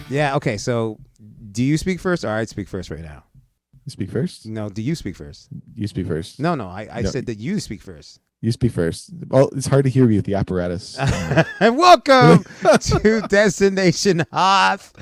Yeah. Okay. So, do you speak first, or I speak first right now? You speak first? No. Do you speak first? You speak first. No. No. I No, said that you speak first. you speak first. Well, it's hard to hear you with the apparatus. And welcome to Destination Hoth,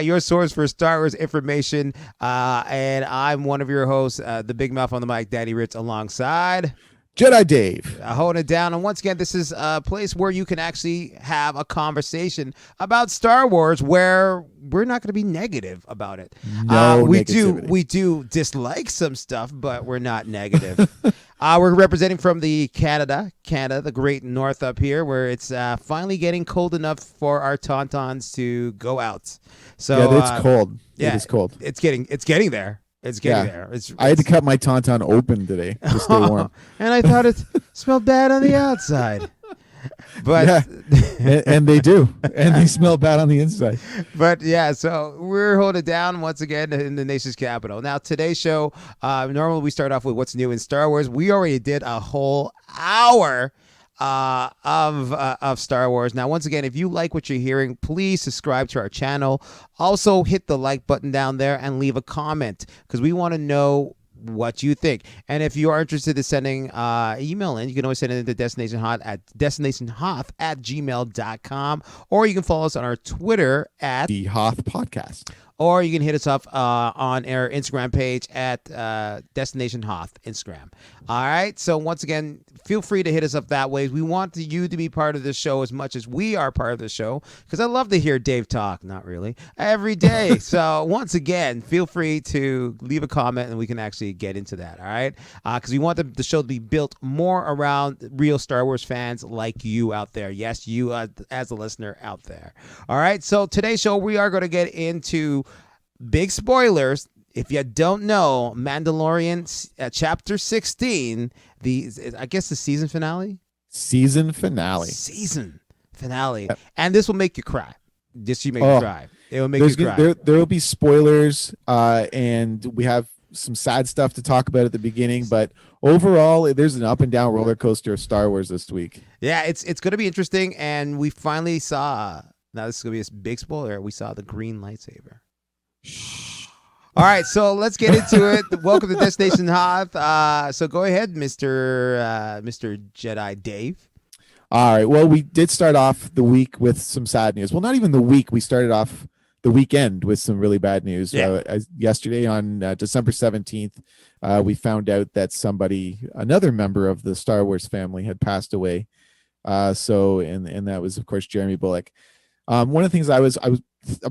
your source for Star Wars information. And I'm one of your hosts, the Big Mouth on the mic, Daddy Ritz, alongside Jedi Dave. holding it down. And once again, this is a place where you can actually have a conversation about Star Wars, where we're not going to be negative about it. No we negativity. do dislike some stuff, but we're not negative. We're representing from Canada, the great north up here, where it's finally getting cold enough for our tauntauns to go out. So Yeah, it's cold. yeah, It is cold. It's getting there. It's getting there. I had to cut my tauntaun open today to stay warm. And I thought it smelled bad on the outside. But and they do. And they smell bad on the inside. But yeah, so we're holding it down once again in the nation's capital. Now, today's show, normally we start off with what's new in Star Wars. We already did a whole hour of Star Wars. Now, once again, if you like what you're hearing, please subscribe to our channel. Also, hit the like button down there and leave a comment, because we want to know what you think. And if you are interested in sending email in, you can always send it into destinationhoth@gmail.com, or you can follow us on our Twitter at The Hoth Podcast. or you can hit us up on our Instagram page at Destination Hoth Instagram. All right. So once again, feel free to hit us up that way. We want you to be part of this show as much as we are part of the show, because I love to hear Dave talk. Not really every day. So once again, feel free to leave a comment and we can actually get into that. All right. Because we want the show to be built more around real Star Wars fans like you out there. Yes, you as a listener out there. All right. So today's show, we are going to get into big spoilers. If you don't know, Mandalorian chapter 16, I guess the season finale. Season finale. And this will make you cry. This will make you cry. It will make you cry. There will be spoilers, and we have some sad stuff to talk about at the beginning, but overall, there's an up and down roller coaster of Star Wars this week. Yeah, it's going to be interesting, and we finally saw. Now this is going to be a big spoiler. We saw the green lightsaber. All right, so let's get into it. Welcome to Destination Hoth. So go ahead, Mr. Jedi Dave. All right. Well, we did start off the week with some sad news. Well, not even the week. We started off the weekend with some really bad news. Yeah. Yesterday on December 17th, we found out that another member of the Star Wars family had passed away. And that was, of course, Jeremy Bulloch. One of the things I was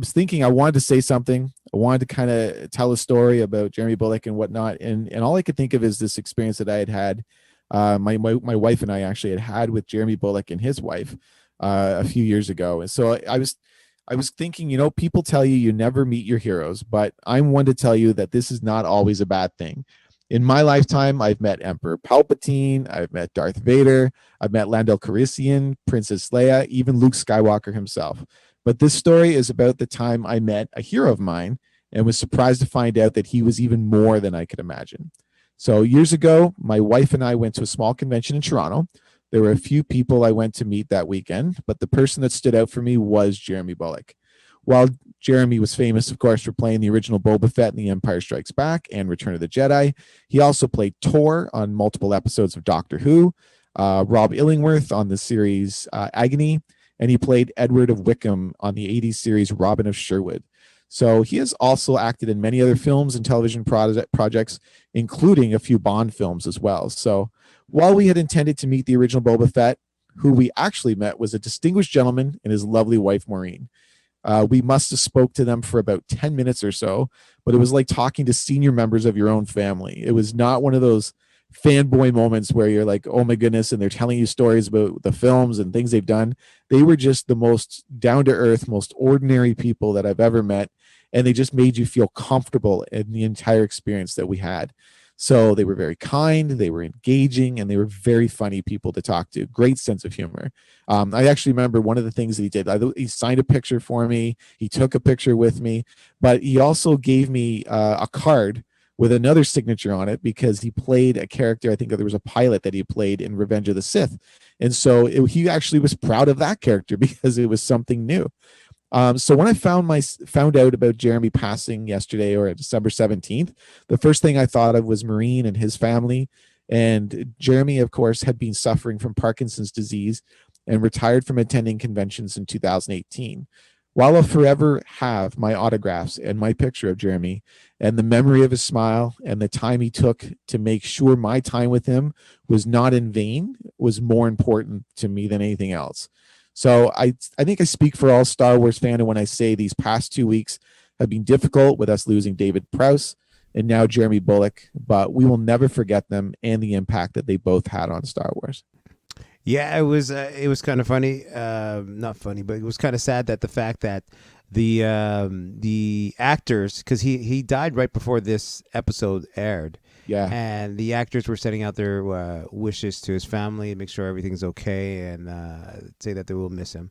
thinking, I wanted to say something. I wanted to kind of tell a story about Jeremy Bulloch and whatnot. And all I could think of is this experience that I had. My wife and I actually had with Jeremy Bulloch and his wife a few years ago. And so I was thinking, people tell you never meet your heroes, but I'm one to tell you that this is not always a bad thing. In my lifetime, I've met Emperor Palpatine, I've met Darth Vader, I've met Lando Calrissian, Princess Leia, even Luke Skywalker himself. But this story is about the time I met a hero of mine and was surprised to find out that he was even more than I could imagine. So years ago, my wife and I went to a small convention in Toronto. There were a few people I went to meet that weekend, but the person that stood out for me was Jeremy Bulloch. While Jeremy was famous, of course, for playing the original Boba Fett in The Empire Strikes Back and Return of the Jedi, he also played Tor on multiple episodes of Doctor Who, Rob Illingworth on the series Agony, and he played Edward of Wickham on the 80s series Robin of Sherwood. So he has also acted in many other films and television projects, including a few Bond films as well. So while we had intended to meet the original Boba Fett, who we actually met was a distinguished gentleman and his lovely wife, Maureen. We must have spoke to them for about 10 minutes or so, but it was like talking to senior members of your own family. It was not one of those fanboy moments where you're like, oh my goodness, and they're telling you stories about the films and things they've done. They were just the most down-to-earth, most ordinary people that I've ever met, and they just made you feel comfortable in the entire experience that we had. So they were very kind, they were engaging, and they were very funny people to talk to. Great sense of humor. I actually remember one of the things that he did. He signed a picture for me. He took a picture with me, but he also gave me a card with another signature on it because he played a character. I think there was a pilot that he played in Revenge of the Sith. And so he actually was proud of that character because it was something new. So when I found out about Jeremy passing yesterday, or December 17th, the first thing I thought of was Marine and his family. And Jeremy, of course, had been suffering from Parkinson's disease and retired from attending conventions in 2018. While I'll forever have my autographs and my picture of Jeremy, and the memory of his smile and the time he took to make sure my time with him was not in vain, was more important to me than anything else. So I think I speak for all Star Wars fandom when I say these past 2 weeks have been difficult, with us losing David Prowse and now Jeremy Bulloch, but we will never forget them and the impact that they both had on Star Wars. Yeah, it was kind of funny, not funny, but it was kind of sad that the fact that the actors, because he died right before this episode aired. Yeah. And the actors were sending out their wishes to his family, make sure everything's okay, and say that they will miss him.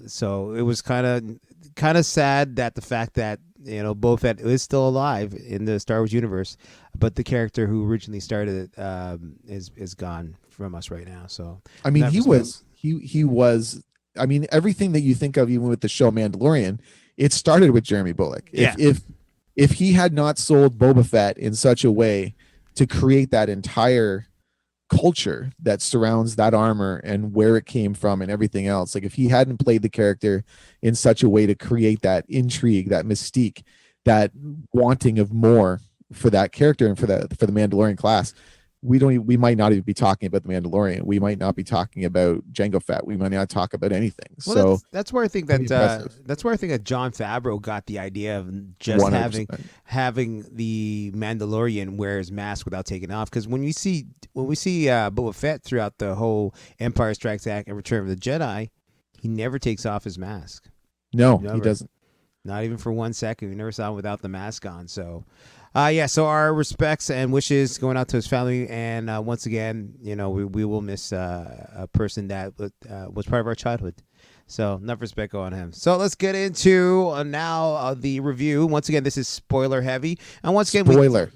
So it was kind of sad that the fact that Boba Fett is still alive in the Star Wars universe, but the character who originally started it is gone from us right now. So I mean, he was. I mean, everything that you think of, even with the show Mandalorian, it started with Jeremy Bulloch. Yeah. If he had not sold Boba Fett in such a way to create that entire culture that surrounds that armor and where it came from and everything else, like if he hadn't played the character in such a way to create that intrigue, that mystique, that wanting of more for that character and for the Mandalorian class, we might not even be talking about the Mandalorian. We might not be talking about Jango Fett. We might not talk about anything. Well, so that's where I think that Jon Favreau got the idea of just 100%. having the Mandalorian wear his mask without taking it off. Because when we see Boba Fett throughout the whole Empire Strikes Back and Return of the Jedi, he never takes off his mask. No, Never. he doesn't. Not even for 1 second. We never saw him without the mask on. So. So our respects and wishes going out to his family, and once again, we will miss a person that was part of our childhood. So enough respect on him. So let's get into now the review. Once again, this is spoiler heavy, and once again,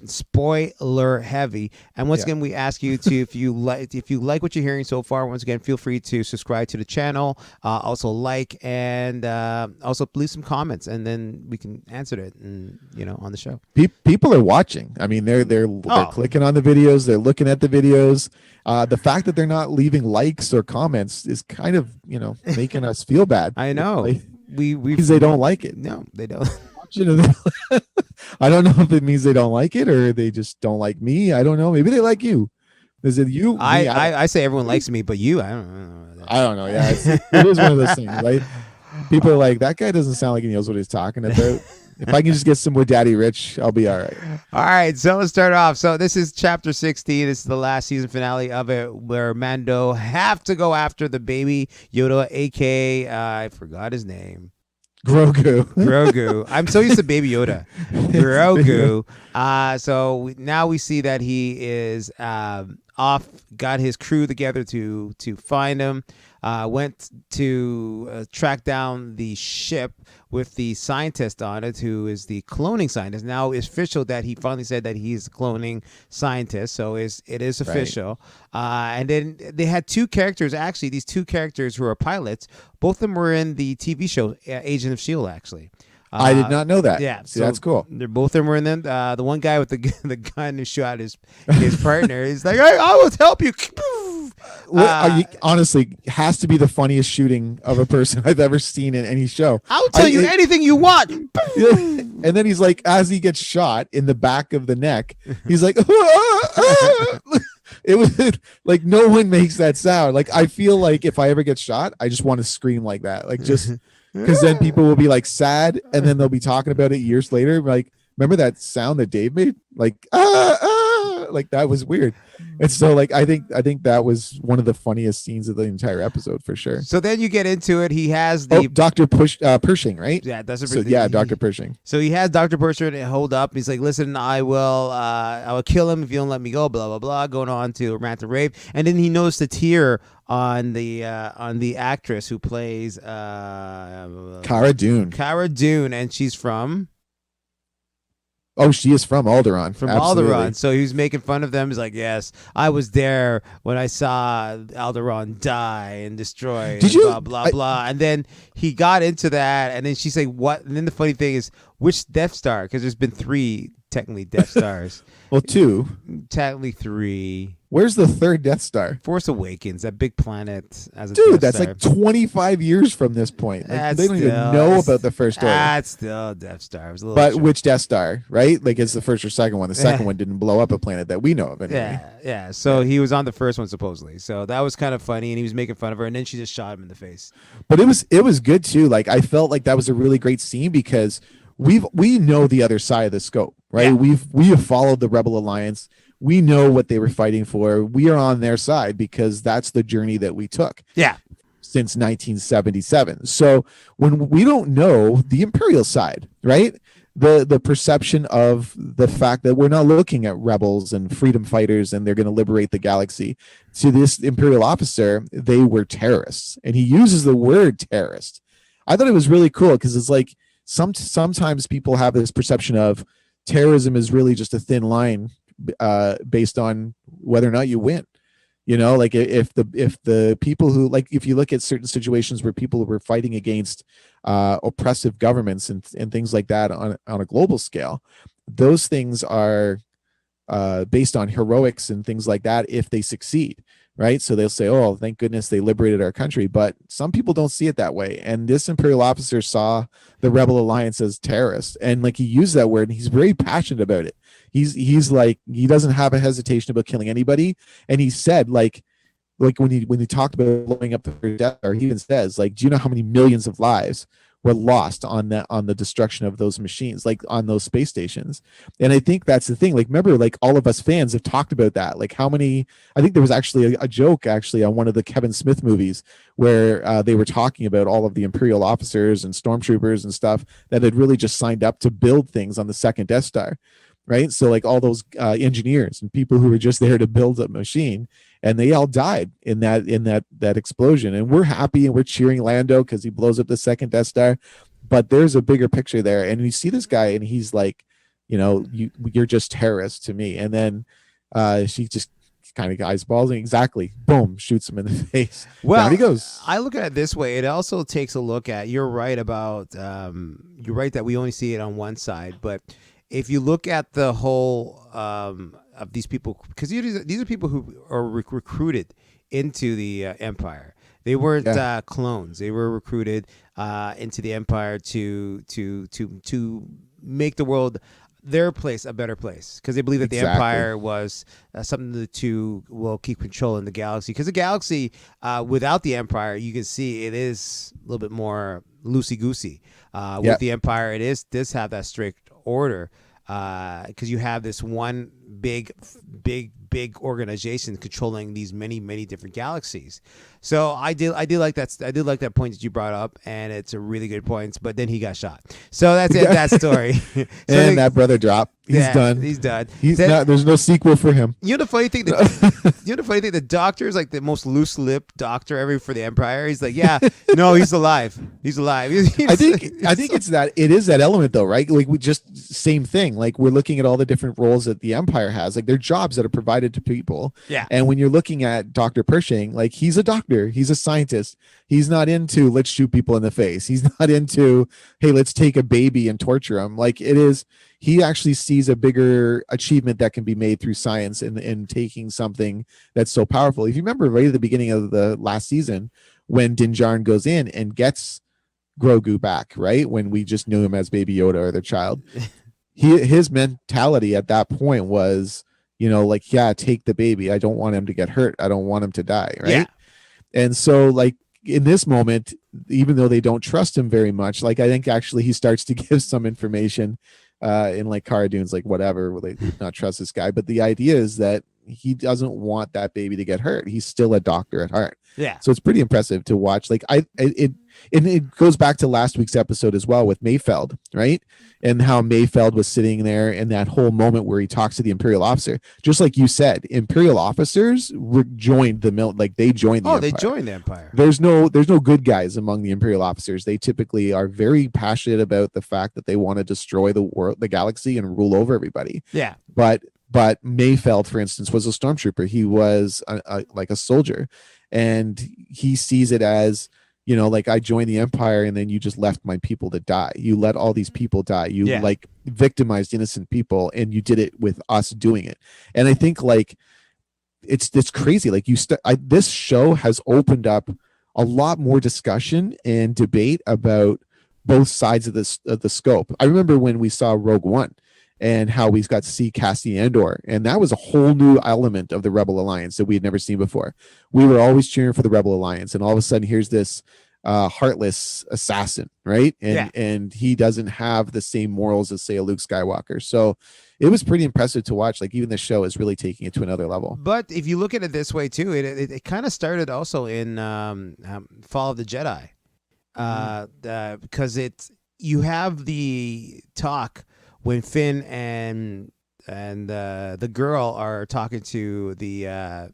spoiler heavy. And once again, we ask you to if you like what you're hearing so far, once again, feel free to subscribe to the channel, also like, and also leave some comments, and then we can answer it, and on the show. People are watching. I mean, they're clicking on the videos, they're looking at the videos. The fact that they're not leaving likes or comments is kind of making us feel bad. I know. Because they don't like it. No, they don't. I don't know if it means they don't like it or they just don't like me. I don't know. Maybe they like you. Is it you? I say everyone likes me, but you, I don't know. I don't know. Yeah, it is one of those things, right? People are like, that guy doesn't sound like he knows what he's talking about. If I can just get some more Daddy Rich, I'll be all right. All right, so let's start off. So this is chapter 16. This is the last season finale of it, where Mando have to go after the baby Yoda, a.k.a. I forgot his name. Grogu. I'm so used to Baby Yoda. Grogu. So now we see that he is off, got his crew together to find him. Went to track down the ship with the scientist on it, who is the cloning scientist. Now it's official that he finally said that he's a cloning scientist, so it is official. Right. And then they had two characters, actually, these two characters who are pilots. Both of them were in the TV show Agent of S.H.I.E.L.D., actually. I did not know that. Yeah, so that's cool. Both of them were in them. The one guy with the gun who shot his partner, he's like, I will help you. Honestly, has to be the funniest shooting of a person I've ever seen in any show. I'll tell you anything you want. And then he's like, as he gets shot in the back of the neck, he's like, it was like no one makes that sound. Like I feel like if I ever get shot, I just want to scream like that, like just because then people will be like sad, and then they'll be talking about it years later. Like, remember that sound that Dave made? Like like that was weird. And so like I think that was one of the funniest scenes of the entire episode for sure. So then you get into it. He has the Dr. Pershing, right? Yeah, that's Dr. Pershing. So he has Dr. Pershing hold up. He's like, listen, I will kill him if you don't let me go. Blah blah blah. Going on to rant and rave, and then he noticed a tear on the actress who plays Cara Dune, and she's from Oh, she is from Alderaan. From Absolutely. Alderaan. So he was making fun of them. He's like, yes, I was there when I saw Alderaan die and destroy Did and you? blah, blah, blah. And then he got into that. And then she's like, what? And then the funny thing is, which Death Star? Because there's been 3 technically Death Stars. Well, 2. Technically 3. Where's the 3rd Death Star? Force Awakens, that big planet as a Dude, Death that's Star. like 25 years from this point. Like, they don't even know that's- about the first order. That's still Death Star. It was a little But short. which Death Star, right? Like it's the first or second one. The second one didn't blow up a planet that we know of anyway. Yeah. So he was on the first one supposedly. So that was kind of funny, and he was making fun of her, and then she just shot him in the face. But it was good too. Like I felt like that was a really great scene because we know the other side of the scope, right? Yeah. We have followed the Rebel Alliance. We know what they were fighting for. We are on their side because that's the journey that we took. Yeah. Since 1977. So when we don't know the Imperial side, right? The perception of the fact that we're not looking at rebels and freedom fighters and they're going to liberate the galaxy. To this Imperial officer, they were terrorists. And he uses the word terrorist. I thought it was really cool because it's like sometimes people have this perception of terrorism is really just a thin line based on whether or not you win. You know, like if the people who, like, if you look at certain situations where people were fighting against oppressive governments and things like that on a global scale, those things are based on heroics and things like that if they succeed, right? So they'll say, oh, thank goodness they liberated our country. But some people don't see it that way. And this Imperial officer saw the Rebel Alliance as terrorists. And like he used that word and he's very passionate about it. He's like, he doesn't have a hesitation about killing anybody. And he said, like when he talked about blowing up the Death Star, he even says, like, do you know how many millions of lives were lost on the destruction of those machines, like on those space stations? And I think that's the thing. Like, remember, like all of us fans have talked about that. Like how many, I think there was actually a joke actually on one of the Kevin Smith movies where they were talking about all of the Imperial officers and stormtroopers and stuff that had really just signed up to build things on the second Death Star. Right. So like all those engineers and people who were just there to build a machine, and they all died in that explosion. And we're happy and we're cheering Lando because he blows up the second Death Star. But there's a bigger picture there. And you see this guy and he's like, you know, you're just terrorists to me. And then she just kind of eyeballs and exactly, boom, shoots him in the face. Well, down he goes. I look at it this way. It also takes a look at, you're right about, you're right that we only see it on one side, but if you look at the whole of these people, because these are people who are recruited into the Empire. They weren't clones. They were recruited into the Empire to make the world, their place, a better place, because they believe that the Empire was something to keep control in the galaxy. Because the galaxy, without the Empire, you can see it is a little bit more loosey goosey. With the Empire, does have that strict order. Because you have this one big organization controlling these many different galaxies. So I did like that. I did like that point that you brought up, and it's a really good point. But then he got shot. So that's it. That story. And that brother dropped. He's done. He's done. There's no sequel for him. You know the funny thing. The doctor is like the most loose-lipped doctor ever for the Empire. He's like, yeah, no, he's alive. He's alive. I think it's that. It is that element though, right? Like we just same thing. Like we're looking at all the different roles that the Empire has. Like they're jobs that are provided to people. Yeah. And when you're looking at Dr. Pershing, like he's a doctor. He's a scientist. He's not into let's shoot people in the face. He's not into, hey, let's take a baby and torture him. Like it is, he actually sees a bigger achievement that can be made through science and taking something that's so powerful. If you remember right at the beginning of the last season, when Din Djarin goes in and gets Grogu back, right? When we just knew him as Baby Yoda or the child, his mentality at that point was, you know, like, yeah, take the baby. I don't want him to get hurt. I don't want him to die. Right. Yeah. And so like in this moment, even though they don't trust him very much, like I think actually he starts to give some information in like Cara Dune's like whatever, they do not trust this guy. But the idea is that he doesn't want that baby to get hurt. He's still a doctor at heart. Yeah. So it's pretty impressive to watch. Like and it goes back to last week's episode as well with Mayfeld, right? And how Mayfeld was sitting there in that whole moment where he talks to the Imperial officer, just like you said, Imperial officers joined the like they joined the Empire. They joined the Empire. There's no good guys among the Imperial officers. They typically are very passionate about the fact that they want to destroy the world, the galaxy, and rule over everybody. Yeah. But Mayfeld, for instance, was a stormtrooper. He was like a soldier, and he sees it as, you know, like, I joined the Empire and then you just left my people to die. You let all these people die. You like victimized innocent people, and you did it with us doing it. And I think like it's crazy. Like this show has opened up a lot more discussion and debate about both sides of the scope. I remember when we saw Rogue One and how we got to see Cassian Andor, and that was a whole new element of the Rebel Alliance that we had never seen before. We were always cheering for the Rebel Alliance, and all of a sudden here's this heartless assassin, right? And he doesn't have the same morals as, say, a Luke Skywalker. So it was pretty impressive to watch. Like, even the show is really taking it to another level. But if you look at it this way too, it kind of started also in Fall of the Jedi, because you have the talk when Finn and the girl are talking to the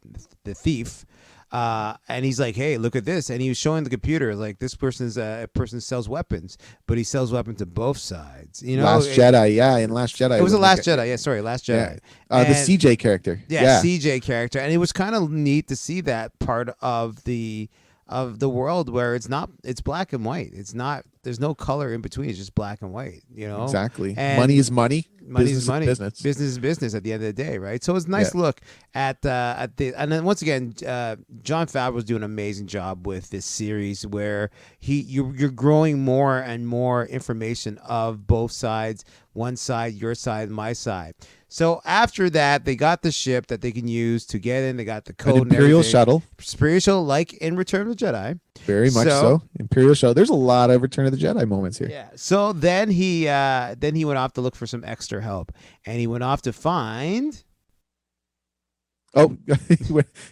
thief, and he's like, "Hey, look at this," and he was showing the computer like, this person's a person sells weapons, but he sells weapons to both sides. You know, Last Jedi, in Last Jedi, it was the Last Jedi. Yeah, sorry, Last Jedi. Yeah. The CJ character. Yeah, CJ character, and it was kind of neat to see that part of the world where it's black and white. It's not, there's no color in between. It's just black and white, you know? Exactly. And money is money. Money is money. Business. Business is business at the end of the day, right? So it's a nice look at the, and then once again, Jon Favreau's doing an amazing job with this series where you're growing more and more information of both sides, one side, your side, my side. So after that, they got the ship that they can use to get in. They got the code, an Imperial shuttle. Imperial shuttle, like in Return of the Jedi. Very much so. Imperial shuttle. There's a lot of Return of the Jedi moments here. Yeah. So then he went off to look for some extra help, and he went off to find. Oh,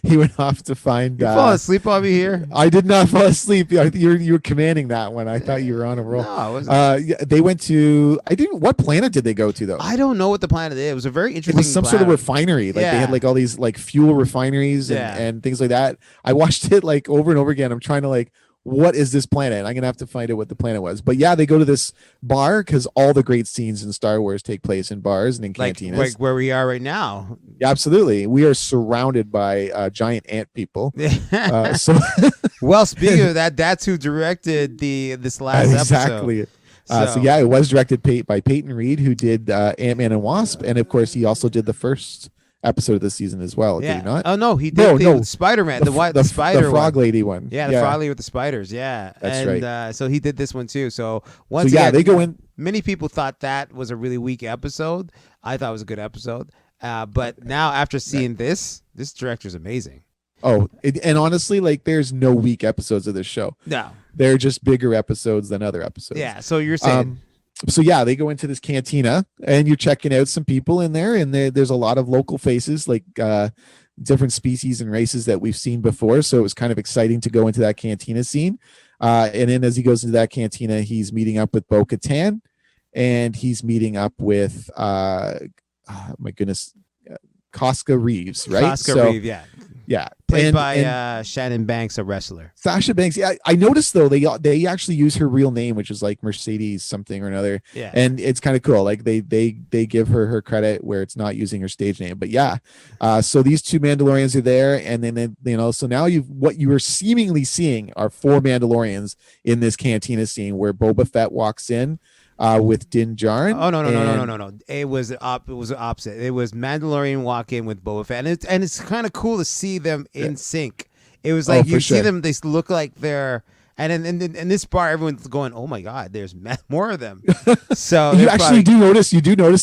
he went off to find. You fall asleep on me here? I did not fall asleep. You were commanding that one. I thought you were on a roll. No, I wasn't. They went to. I didn't. What planet did they go to though? I don't know what the planet is. It was a very interesting. It was some sort of refinery. Like they had like all these like fuel refineries and things like that. I watched it like over and over again. I'm trying to like, what is this planet? I'm gonna have to find out what the planet was. But yeah, they go to this bar because all the great scenes in Star Wars take place in bars and in cantinas. Like where we are right now. Yeah, absolutely. We are surrounded by giant ant people. So well, speaking of that, that's who directed this last exactly. episode. So yeah, it was directed by Peyton Reed, who did Ant-Man and Wasp, and of course he also did the first episode of the season as well. Did he not? Oh no, he did Spider-Man, the spider, the frog lady one. Yeah, the frog lady with the spiders. Yeah, that's right. So he did this one too. So again, they go in. Many people thought that was a really weak episode. I thought it was a good episode. But now after seeing this director's amazing. Oh, and honestly, like there's no weak episodes of this show. No, they're just bigger episodes than other episodes. Yeah. So you're saying. So yeah, they go into this cantina and you're checking out some people in there, and there's a lot of local faces, like different species and races that we've seen before. So it was kind of exciting to go into that cantina scene. And then as he goes into that cantina, he's meeting up with Bo-Katan, and he's meeting up with my goodness, Casca Reeves, right? Casca Reeves, yeah. Yeah, played by Shannon Banks, a wrestler. Sasha Banks. Yeah, I noticed though they actually use her real name, which is like Mercedes something or another. Yeah, and it's kind of cool. Like they give her credit where it's not using her stage name. But yeah, so these two Mandalorians are there, and then so now what you are seemingly seeing are 4 Mandalorians in this cantina scene where Boba Fett walks in. With Din Djarin. Oh no! It was opposite. It was Mandalorian walk in with Boba Fett, and it's kind of cool to see them in sync. It was like you see them; they look like they're. And in this bar, everyone's going, "Oh my God, there's more of them." So you actually do notice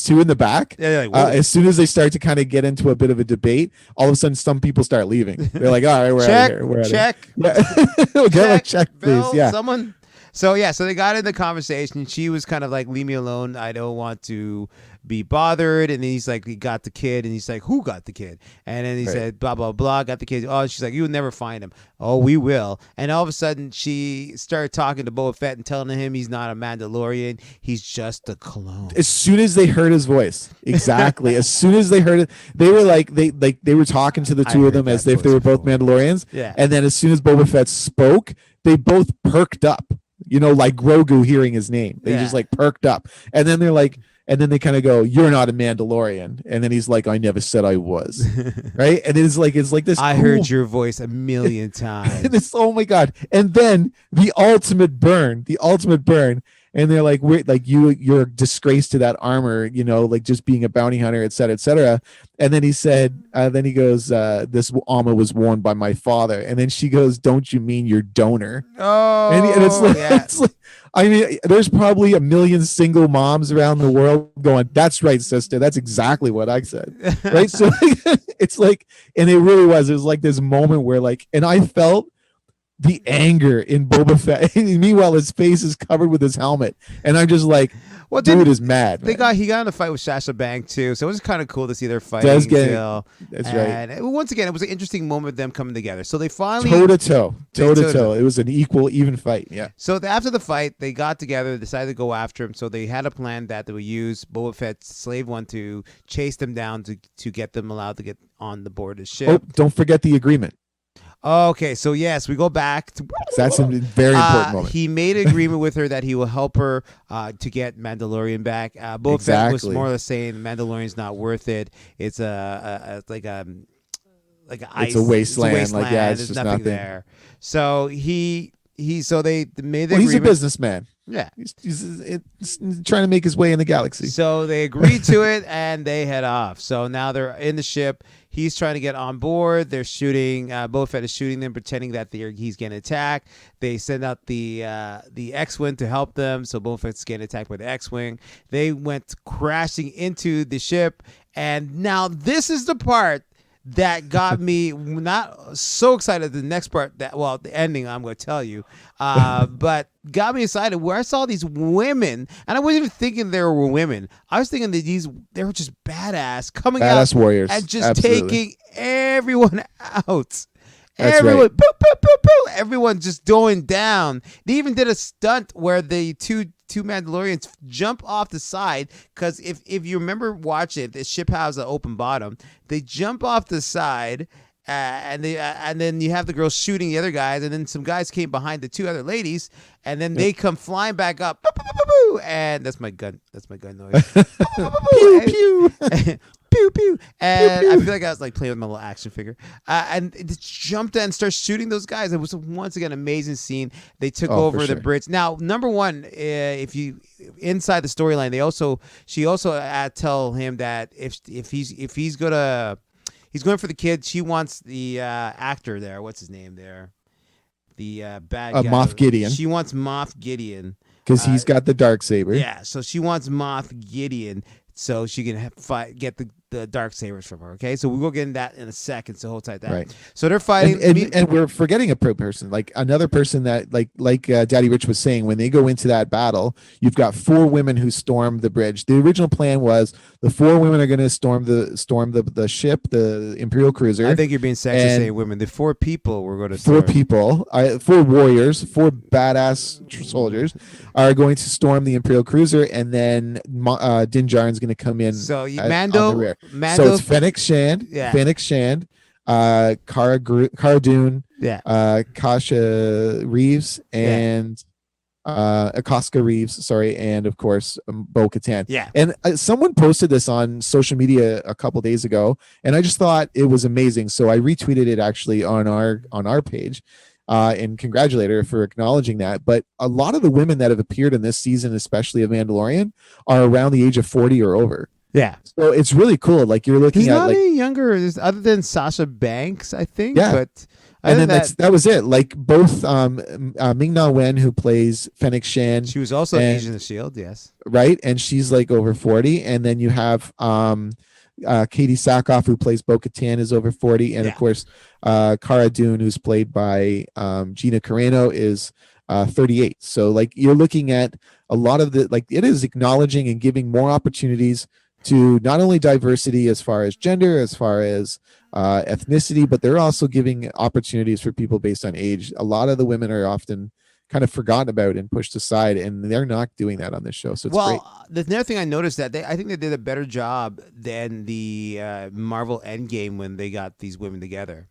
too in the back. Yeah, like, as soon as they start to kind of get into a bit of a debate, all of a sudden some people start leaving. They're like, "All right, we're out of here. We're check, out of here." Yeah. Check, please. Bill, yeah, someone. So they got in the conversation. She was kind of like, "Leave me alone. I don't want to be bothered." And then he's like, "He got the kid," and he's like, "Who got the kid?" And then he Right. said, "Blah blah blah, got the kid." Oh, she's like, "You'll never find him." Oh, we will. And all of a sudden, she started talking to Boba Fett and telling him he's not a Mandalorian. He's just a clone. As soon as they heard his voice, exactly. As soon as they heard it, they were like they were talking to the I two of heard them as that if they were voice both before. Mandalorians. Yeah. And then as soon as Boba Fett spoke, they both perked up. You know, like Grogu hearing his name. They just like perked up. And then they're like, and then they kind of go, "You're not a Mandalorian." And then he's like, "I never said I was." Right? And it's like this. I cool, heard your voice a million times. and it's, oh my god. And then the ultimate burn. And they're like, "We're like, you're a disgrace to that armor, you know, like just being a bounty hunter, et cetera, et cetera." And then he said, then he goes, "This armor was worn by my father." And then she goes, "Don't you mean your donor?" Oh, And it's like, yeah. it's like, I mean, there's probably a million single moms around the world going, "That's right, sister. That's exactly what I said." Right. So it's like, and it really was. It was like this moment where like, and I felt the anger in Boba Fett. Meanwhile, his face is covered with his helmet, and I'm just like, Well, dude is mad. He got in a fight with Sasha Banks too, so it was kind of cool to see their fighting. That's and right. Once again, it was an interesting moment of them coming together. So they finally Toe to toe. It was an even fight. Yeah. So after the fight, they got together, decided to go after him. So they had a plan that they would use Boba Fett's Slave One to chase them down to get them allowed to get on the board of the ship. Oh, don't forget the agreement. Okay, so yes, we go back to that's a very important moment. He made an agreement with her that he will help her to get Mandalorian back. Boba Fett was more or less saying Mandalorian's not worth it. It's like an ice. It's a wasteland. Like, yeah, it's there's just nothing there. So so they made the agreement. He's a businessman. Yeah, he's trying to make his way in the galaxy. So they agreed to it and they head off. So now they're in the ship. He's trying to get on board. They're shooting. Boba Fett is shooting them, pretending that he's getting attacked. They send out the X-wing to help them. So Boba Fett's getting attacked by the X-wing. They went crashing into the ship, and now this is the part that got me not so excited. The next part, the ending, I'm going to tell you, but got me excited where I saw these women, and I wasn't even thinking there were women. I was thinking that they were just badass coming badass out warriors and just Absolutely. taking everyone out. That's everyone, right. Poo, poo, poo, poo, everyone just going down. They even did a stunt where the two Mandalorians jump off the side, because if you remember watching it, the ship has an open bottom. They jump off the side, and then you have the girls shooting the other guys, and then some guys came behind the two other ladies, and then they come flying back up. Boo, boo, boo, boo, boo, and that's my gun. That's my gun noise. Pew pew. Pew pew, and pew, pew. I feel like I was like playing with my little action figure, and it just jumped in and started shooting those guys. It was once again an amazing scene. They took over the bridge. Now, number one, if you inside the storyline, she also tell him that if he's going for the kid, she wants the actor there. What's his name there? The bad guy. Moff Gideon. She wants Moff Gideon because he's got the dark saber. Yeah, so she wants Moff Gideon so she can get the dark sabers from her. Okay, so we'll get into that in a second. So hold tight. That right. So they're fighting, and we're forgetting a person, like another person that like Daddy Rich was saying. When they go into that battle, you've got 4 women who storm the bridge. The original plan was the 4 women are going to storm the ship, the Imperial cruiser. I think you're being sexist saying women. The 4 people we're going to 4 people, 4 warriors, 4 badass soldiers are going to storm the Imperial cruiser, and then Din Djarin's going to come in. So on the rear. Mando, so it's Fennec Shand, Cara Dune, Kasha Reeves, and Acoska Reeves, sorry, and of course Bo-Katan. Yeah. And someone posted this on social media a couple days ago, and I just thought it was amazing. So I retweeted it actually on our page. And congratulate her for acknowledging that. But a lot of the women that have appeared in this season, especially of Mandalorian, are around the age of 40 or over. Yeah. So it's really cool. Like you're looking He's at not like any younger other than Sasha Banks, I think. Yeah. But and then that was it. Like both Ming-Na Wen, who plays Fennec Shand. She was also Agent of S.H.I.E.L.D., yes. Right. And she's like over 40. And then you have Katie Sackhoff, who plays Bo-Katan, is over 40. And of course, Cara Dune, who's played by Gina Carano, is 38. So like you're looking at a lot of the, like it is acknowledging and giving more opportunities to not only diversity as far as gender, as far as ethnicity, but they're also giving opportunities for people based on age. A lot of the women are often kind of forgotten about and pushed aside, and they're not doing that on this show. So it's great. The other thing I noticed that I think they did a better job than the Marvel Endgame when they got these women together.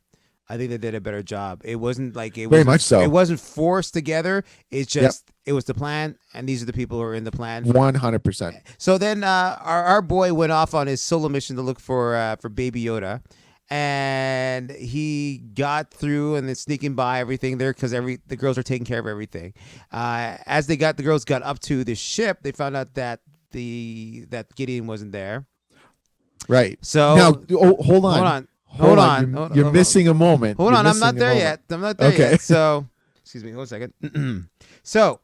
I think they did a better job. It wasn't like Very much so. It wasn't forced together. It's just it was the plan, and these are the people who are in the plan. 100%. So then our boy went off on his solo mission to look for Baby Yoda, and he got through and then sneaking by everything there because the girls are taking care of everything. As the girls got up to the ship, they found out that that Gideon wasn't there. Right. So now, hold on. You're missing a moment. Hold on, I'm not there yet. Okay. So, excuse me, 1 second. So,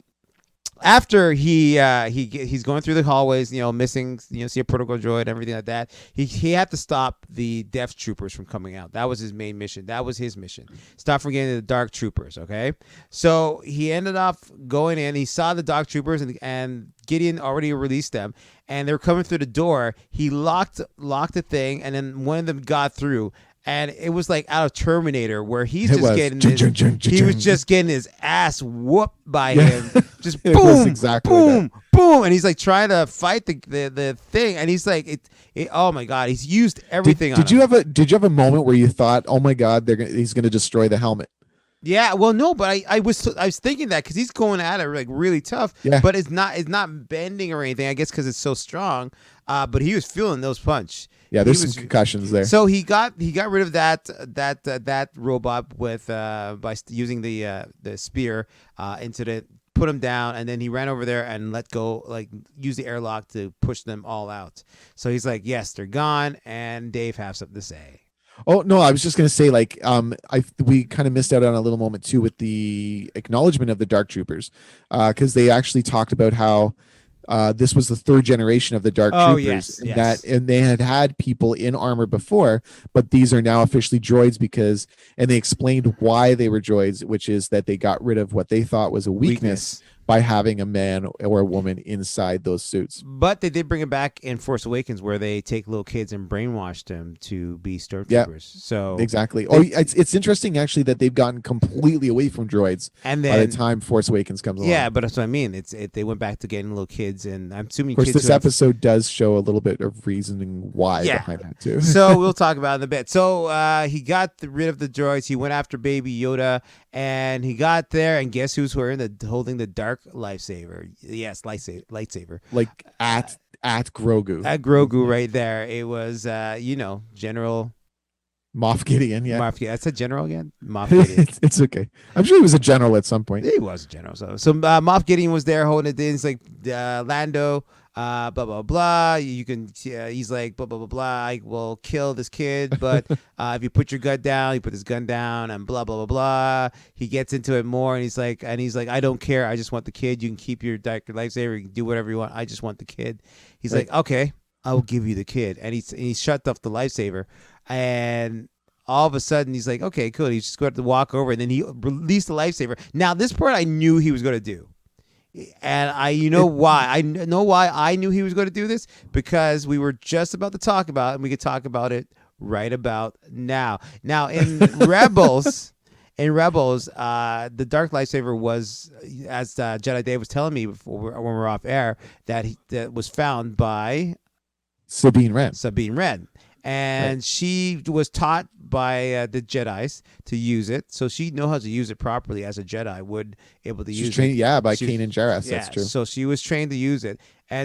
after he's going through the hallways, missing, see a protocol droid, everything like that. He had to stop the Death Troopers from coming out. That was his main mission. That was his mission. Stop from getting the Dark Troopers. Okay, so he ended up going in. He saw the Dark Troopers, and Gideon already released them, and they were coming through the door. He locked the thing, and then one of them got through. And it was like out of Terminator, where he was just getting his ass whooped by him. Just boom, exactly boom, boom, and he's like trying to fight the thing, and he's like, oh my god, he's used everything. Did you have a moment where you thought, oh my god, he's gonna destroy the helmet? Yeah, well, no, but I was thinking that because he's going at it like really tough. Yeah. But it's not bending or anything. I guess because it's so strong. But he was feeling those punch. Yeah, there's some concussions there. So he got rid of that robot with by using the spear put him down, and then he ran over there and let go, like use the airlock to push them all out. So he's like, yes, they're gone, and Dave has something to say. Oh no, I was just gonna say, like, we kind of missed out on a little moment too with the acknowledgement of the Dark Troopers, because they actually talked about how this was the third generation of the Dark Troopers, and they had people in armor before, but these are now officially droids and they explained why they were droids, which is that they got rid of what they thought was a weakness by having a man or a woman inside those suits. But they did bring it back in Force Awakens, where they take little kids and brainwash them to be stormtroopers. So exactly. It's interesting actually that they've gotten completely away from droids, and then, by the time Force Awakens comes along. Yeah, but that's what I mean. They went back to getting little kids, and I'm assuming. Of course, this episode does show a little bit of reasoning why behind that too. So we'll talk about it in a bit. So he got rid of the droids. He went after Baby Yoda, and he got there, and guess who's holding the dark lightsaber? Yes, lightsaber. Like at Grogu. At Grogu, right there. It was General Moff Gideon. Yeah, Moff Gideon. I said General again. Moff Gideon. It's okay. I'm sure he was a general at some point. He was a general. So Moff Gideon was there holding it in. It's like Lando. Blah blah blah. You can. He's like blah blah blah blah. I will kill this kid, but if you put your gun down, you put his gun down, and blah blah blah blah. He gets into it more, and he's like, I don't care. I just want the kid. You can keep your dark lightsaber. You can do whatever you want. I just want the kid. He's like, okay, I will give you the kid, and he shut off the lightsaber, and all of a sudden he's like, okay, cool. He's just going to walk over, and then he released the lightsaber. Now this part I knew he was going to do. And I know why I knew he was going to do this, because we were just about to talk about it, and we could talk about it right about now. Now in Rebels, the dark lightsaber was, as Jedi Dave was telling me before when we were off air, that was found by Sabine Wren. And she was taught by the Jedis to use it, so she knows how to use it properly as a Jedi would able to use trained, it. Yeah, by Kanan Jarrus. Yeah, that's true. So she was trained to use it,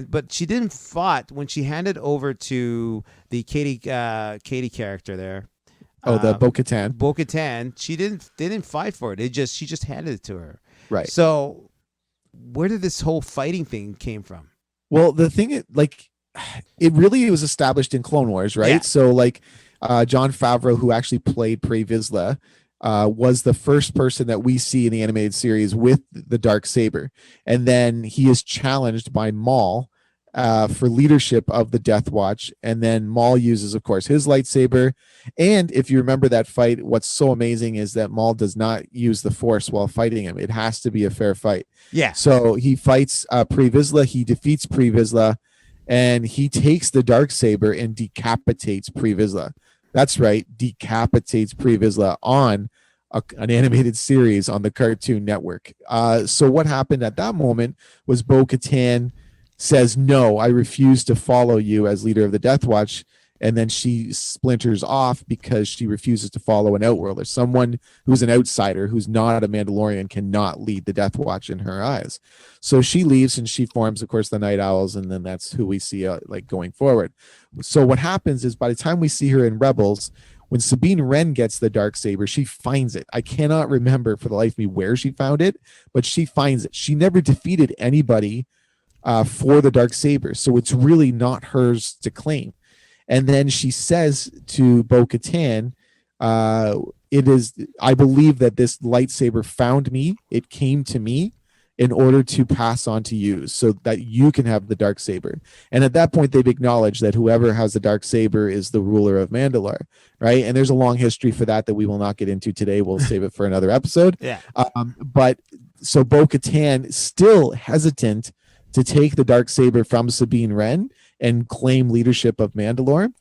but she didn't fight when she handed over to the Katie character there. The Bo-Katan. Bo-Katan. They didn't fight for it. She just handed it to her. Right. So where did this whole fighting thing came from? Well, the thing is, like, it really was established in Clone Wars, right? Yeah. So like Jon Favreau, who actually played Pre Vizsla, was the first person that we see in the animated series with the dark saber, and then he is challenged by Maul for leadership of the Death Watch. And then Maul uses, of course, his lightsaber. And if you remember that fight, what's so amazing is that Maul does not use the Force while fighting him. It has to be a fair fight. Yeah. So he fights Pre Vizsla. He defeats Pre Vizsla, and he takes the Darksaber and decapitates Pre Vizsla. That's right, decapitates Pre Vizsla on an animated series on the Cartoon Network. So what happened at that moment was Bo-Katan says, no, I refuse to follow you as leader of the Death Watch. And then she splinters off because she refuses to follow an Outworlder. Someone who's an outsider, who's not a Mandalorian, cannot lead the Death Watch in her eyes. So she leaves and she forms, of course, the Night Owls. And then that's who we see like going forward. So what happens is by the time we see her in Rebels, when Sabine Wren gets the Darksaber, she finds it. I cannot remember for the life of me where she found it, but she finds it. She never defeated anybody for the Darksaber, so it's really not hers to claim. And then she says to Bo-Katan, it is, I believe that this lightsaber found me, it came to me in order to pass on to you so that you can have the Darksaber. And at that point, they've acknowledged that whoever has the Darksaber is the ruler of Mandalore, right? And there's a long history for that we will not get into today. We'll save it for another episode. Yeah. But so Bo-Katan, still hesitant to take the Darksaber from Sabine Wren and claim leadership of Mandalore.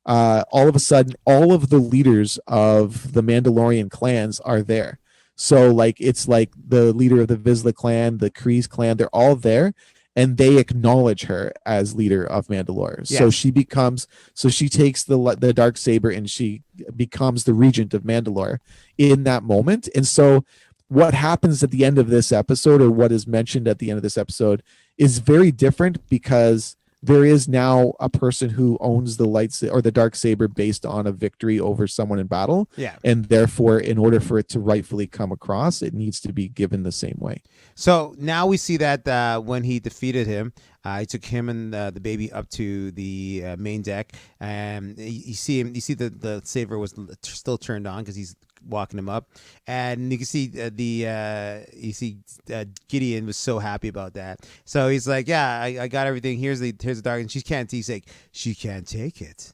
All of a sudden, all of the leaders of the Mandalorian clans are there. So like it's like the leader of the Vizsla clan, the Kryze clan, they're all there, and they acknowledge her as leader of Mandalore. Yes. So she takes the Darksaber and she becomes the regent of Mandalore in that moment. And so what happens at the end of this episode, or what is mentioned at the end of this episode, is very different because there is now a person who owns the lightsaber or the Darksaber based on a victory over someone in battle. Yeah. And therefore, in order for it to rightfully come across, it needs to be given the same way. So now we see that when he defeated him, he took him and the baby up to the main deck, and you see the saber was still turned on because he's walking him up, and you can see Gideon was so happy about that. So he's like, "Yeah, I got everything. Here's the dark." And he's like, "She can't take it."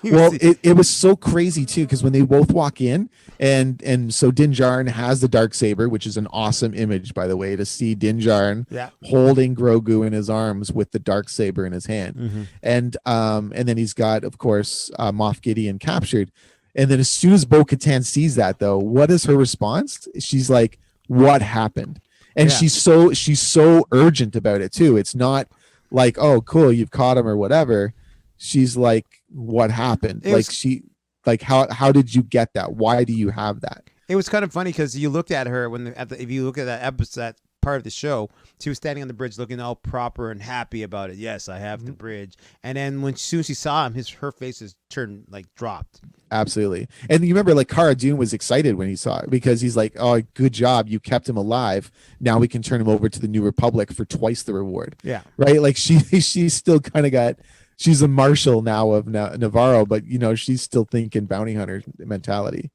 Well, it was so crazy too, because when they both walk in, and so Din Djarin has the Darksaber, which is an awesome image, by the way, to see Din Djarin holding Grogu in his arms with the Darksaber in his hand. Mm-hmm. And then he's got, of course, Moff Gideon captured. And then as soon as Bo-Katan sees that, though, what is her response? She's like, "What happened?" And she's so urgent about it too. It's not like, "Oh, cool, you've caught him" or whatever. She's like, "What happened?" How did you get that? Why do you have that? It was kind of funny because you looked at her if you look at that episode, that part of the show, she was standing on the bridge looking all proper and happy about it. Yes, I have the bridge. And then as soon as she saw him, her face is turned, like, dropped. Absolutely. And you remember, like, Cara Dune was excited when he saw it because he's like, "Oh, good job, you kept him alive. Now we can turn him over to the New Republic for twice the reward." Yeah. Right. Like she's still kind of got. She's a marshal now of Navarro, but she's still thinking bounty hunter mentality.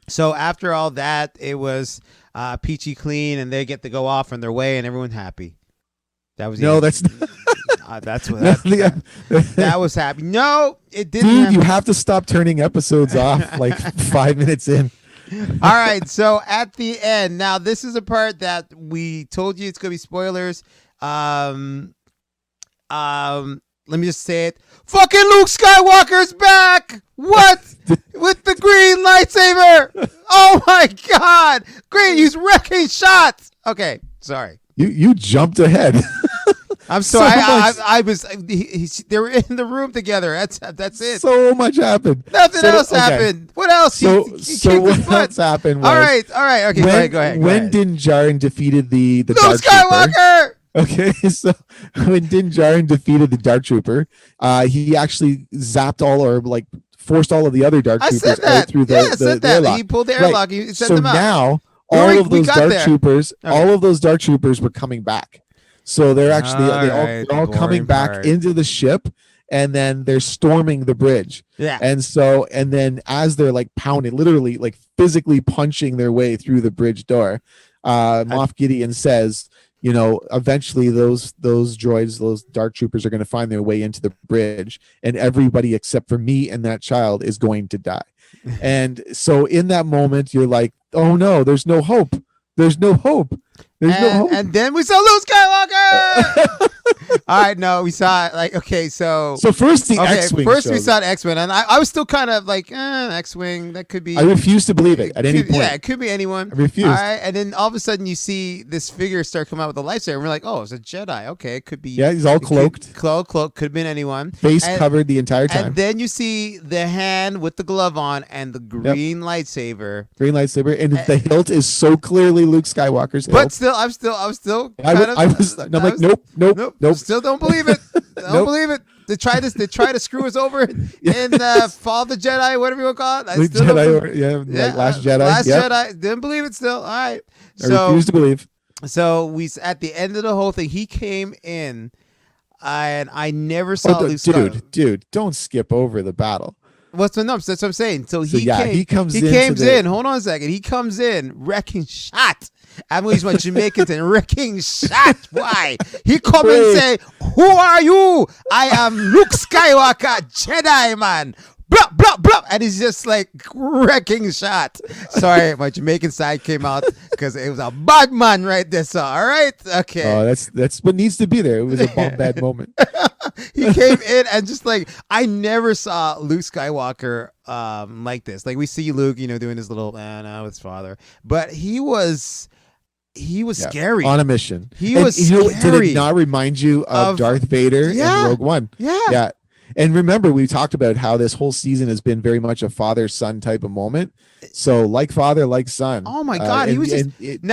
So after all that, it was peachy clean, and they get to go off on their way, and everyone's happy. That was that was happy. No, it didn't. Dude, you have to stop turning episodes off like 5 minutes in. All right, so at the end, now this is a part that we told you it's gonna be spoilers. Let me just say it. Fucking Luke Skywalker's back! What? With the green lightsaber! Oh my god! Green, he's wrecking shots! Okay, sorry. You jumped ahead. I'm sorry. I was. They were in the room together. That's it. So much happened. Nothing else happened. What else? So what else happened? All right. Okay, go ahead. When Din Djarin defeated the Luke Skywalker. Okay, so when Din Djarin defeated the Dark Trooper, he actually zapped forced all of the other Dark Troopers out through the airlock. He pulled the airlock. Right. He sent them out. So now all of those Dark Troopers were coming back. So they're actually they're all coming back into the ship, and then they're storming the bridge. Yeah. And then as they're like pounding, literally like physically punching their way through the bridge door, Moff Gideon says, eventually those droids, those dark troopers are going to find their way into the bridge, and everybody except for me and that child is going to die. And so in that moment, you're like, oh no, there's no hope. There's no hope. There's no hope. And then we saw Luke Skywalker. All right, no, we saw it. Like, okay, so first the X-wing. First we saw the X-wing, and I was still kind of like, X-wing. That could be. I refuse to believe it at any point. Yeah, it could be anyone. I refuse. All right, and then all of a sudden you see this figure start coming out with a lightsaber, and we're like, oh, it's a Jedi. Okay, it could be. Yeah, he's all cloaked. Cloak. Could have been anyone. Face covered the entire time. And then you see the hand with the glove on and the green lightsaber. Green lightsaber, and the hilt is so clearly Luke Skywalker's hilt. But still, I was still. I'm like, nope. Still don't believe it. Don't believe it. They try to screw us over in Fall of the Jedi, whatever you want to call it. Last Jedi. Last Jedi. Didn't believe it still. All right. I refuse to believe. So we at the end of the whole thing, he came in, and I never saw Luke Skywalker. Dude, don't skip over the battle. That's what I'm saying. So he comes in. Hold on a second. He comes in wrecking shot. I'm going to use my Jamaican thing. Wrecking shot. Why? He come and say, "Who are you? I am Luke Skywalker, Jedi man." Blah, blah, blah. And he's just like wrecking shot. Sorry, my Jamaican side came out because it was a bad man right there. So, all right. Okay. Oh, that's what needs to be there. It was a bomb bad moment. He came in and just like, I never saw Luke Skywalker like this. Like we see Luke, doing his little, with his father. But he was scary. On a mission. He was scary. Did it not remind you of Darth Vader in Rogue One? Yeah. And remember, we talked about how this whole season has been very much a father-son type of moment. So, like father, like son. Oh my God, he was just they were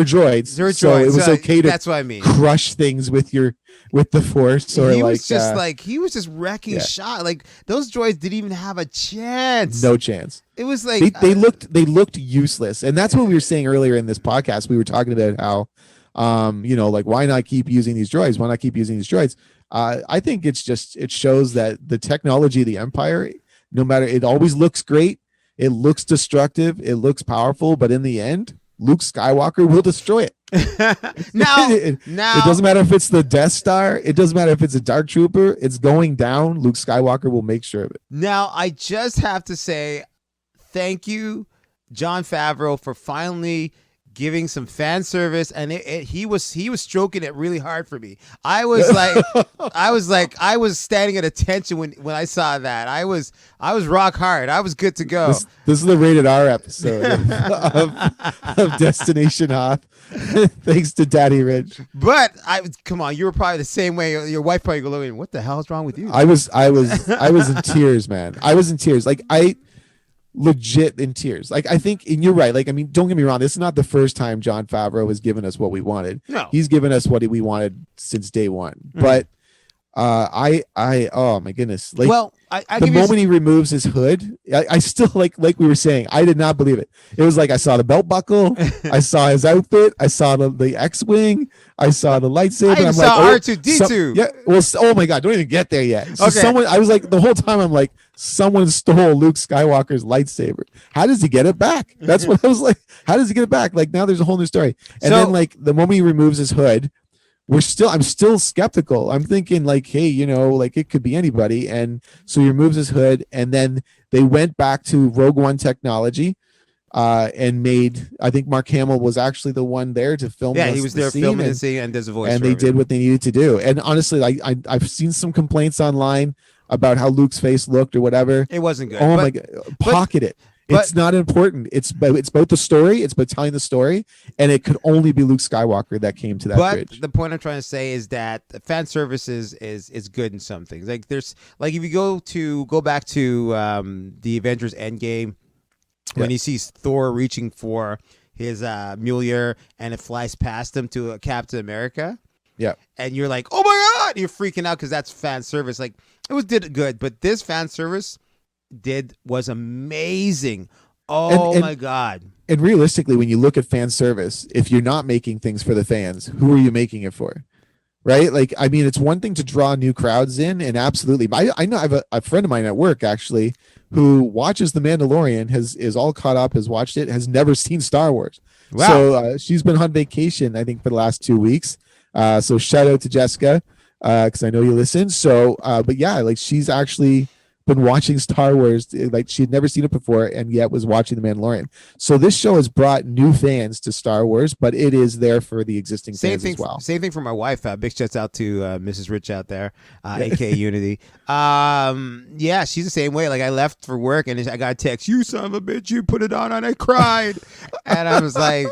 droids. They were droids. So it was okay to that's what I mean. Crush things with the Force, or he was just wrecking shot. Like those droids didn't even have a chance. No chance. It was like they looked useless, and that's what we were saying earlier in this podcast. We were talking about how, like why not keep using these droids? Why not keep using these droids? I think it shows that the technology of the Empire, no matter, it always looks great, it looks destructive, it looks powerful, but in the end, Luke Skywalker will destroy it. now, it doesn't matter if it's the Death Star, it doesn't matter if it's a Dark Trooper, it's going down. Luke Skywalker will make sure of it. Now, I just have to say thank you, Jon Favreau, for finally giving some fan service, and he was stroking it really hard for me. I was standing at attention when I saw that. I was rock hard. I was good to go. This is the rated R episode of Destination Hoth. Thanks to Daddy Rich. But come on, you were probably the same way. Your wife probably going, "What the hell is wrong with you?" I was in tears, man. I was in tears. Like legit in tears. Like I think, and you're right. Like, I mean, don't get me wrong. This is not the first time Jon Favreau has given us what we wanted. No, he's given us what we wanted since day one. Mm-hmm. But oh my goodness. Like, well, the moment he removes his hood, I still like we were saying, I did not believe it. It was like I saw the belt buckle, I saw his outfit, I saw the X-wing, I saw the lightsaber. I saw R2D2. Yeah. Well, oh my God, don't even get there yet. So okay. I was like, the whole time I'm like, someone stole Luke Skywalker's lightsaber. How does he get it back? That's what I was like. How does he get it back? Like now there's a whole new story. And then like the moment he removes his hood, I'm still skeptical. I'm thinking like, hey, like it could be anybody. And so he removes his hood, and then they went back to Rogue One technology, and made, I think Mark Hamill was actually the one there to film. Yeah, he was there filming the scene and does a voice. And they did what they needed to do. And honestly, I've seen some complaints online about how Luke's face looked or whatever. It wasn't good. My God, pocket it. It's not important. It's about the story. It's about telling the story, and it could only be Luke Skywalker that came to that bridge. But the point I'm trying to say is that fan service is good in some things. Like there's like if you go back to the Avengers Endgame, when he sees Thor reaching for his Mjolnir and it flies past him to Captain America. Yeah, and you're like, oh my God, you're freaking out because that's fan service. Like did good, but this fan service was amazing. Oh my God. And realistically, when you look at fan service, if you're not making things for the fans, who are you making it for? Right? Like, I mean, it's one thing to draw new crowds in, and absolutely. I know I have a friend of mine at work actually who watches The Mandalorian, is all caught up, has watched it, has never seen Star Wars. Wow. So she's been on vacation, I think, for the last 2 weeks. So shout out to Jessica, because I know you listen. So, but yeah, like she's actually been watching Star Wars, like she had never seen it before, and yet was watching The Mandalorian. So this show has brought new fans to Star Wars, but it is there for the existing fans as well. Same thing for my wife. Big shouts out to Mrs. Rich out there, aka Unity. Yeah, she's the same way. Like I left for work and I got a text, "You son of a bitch, you put it on," and I cried. And I was like,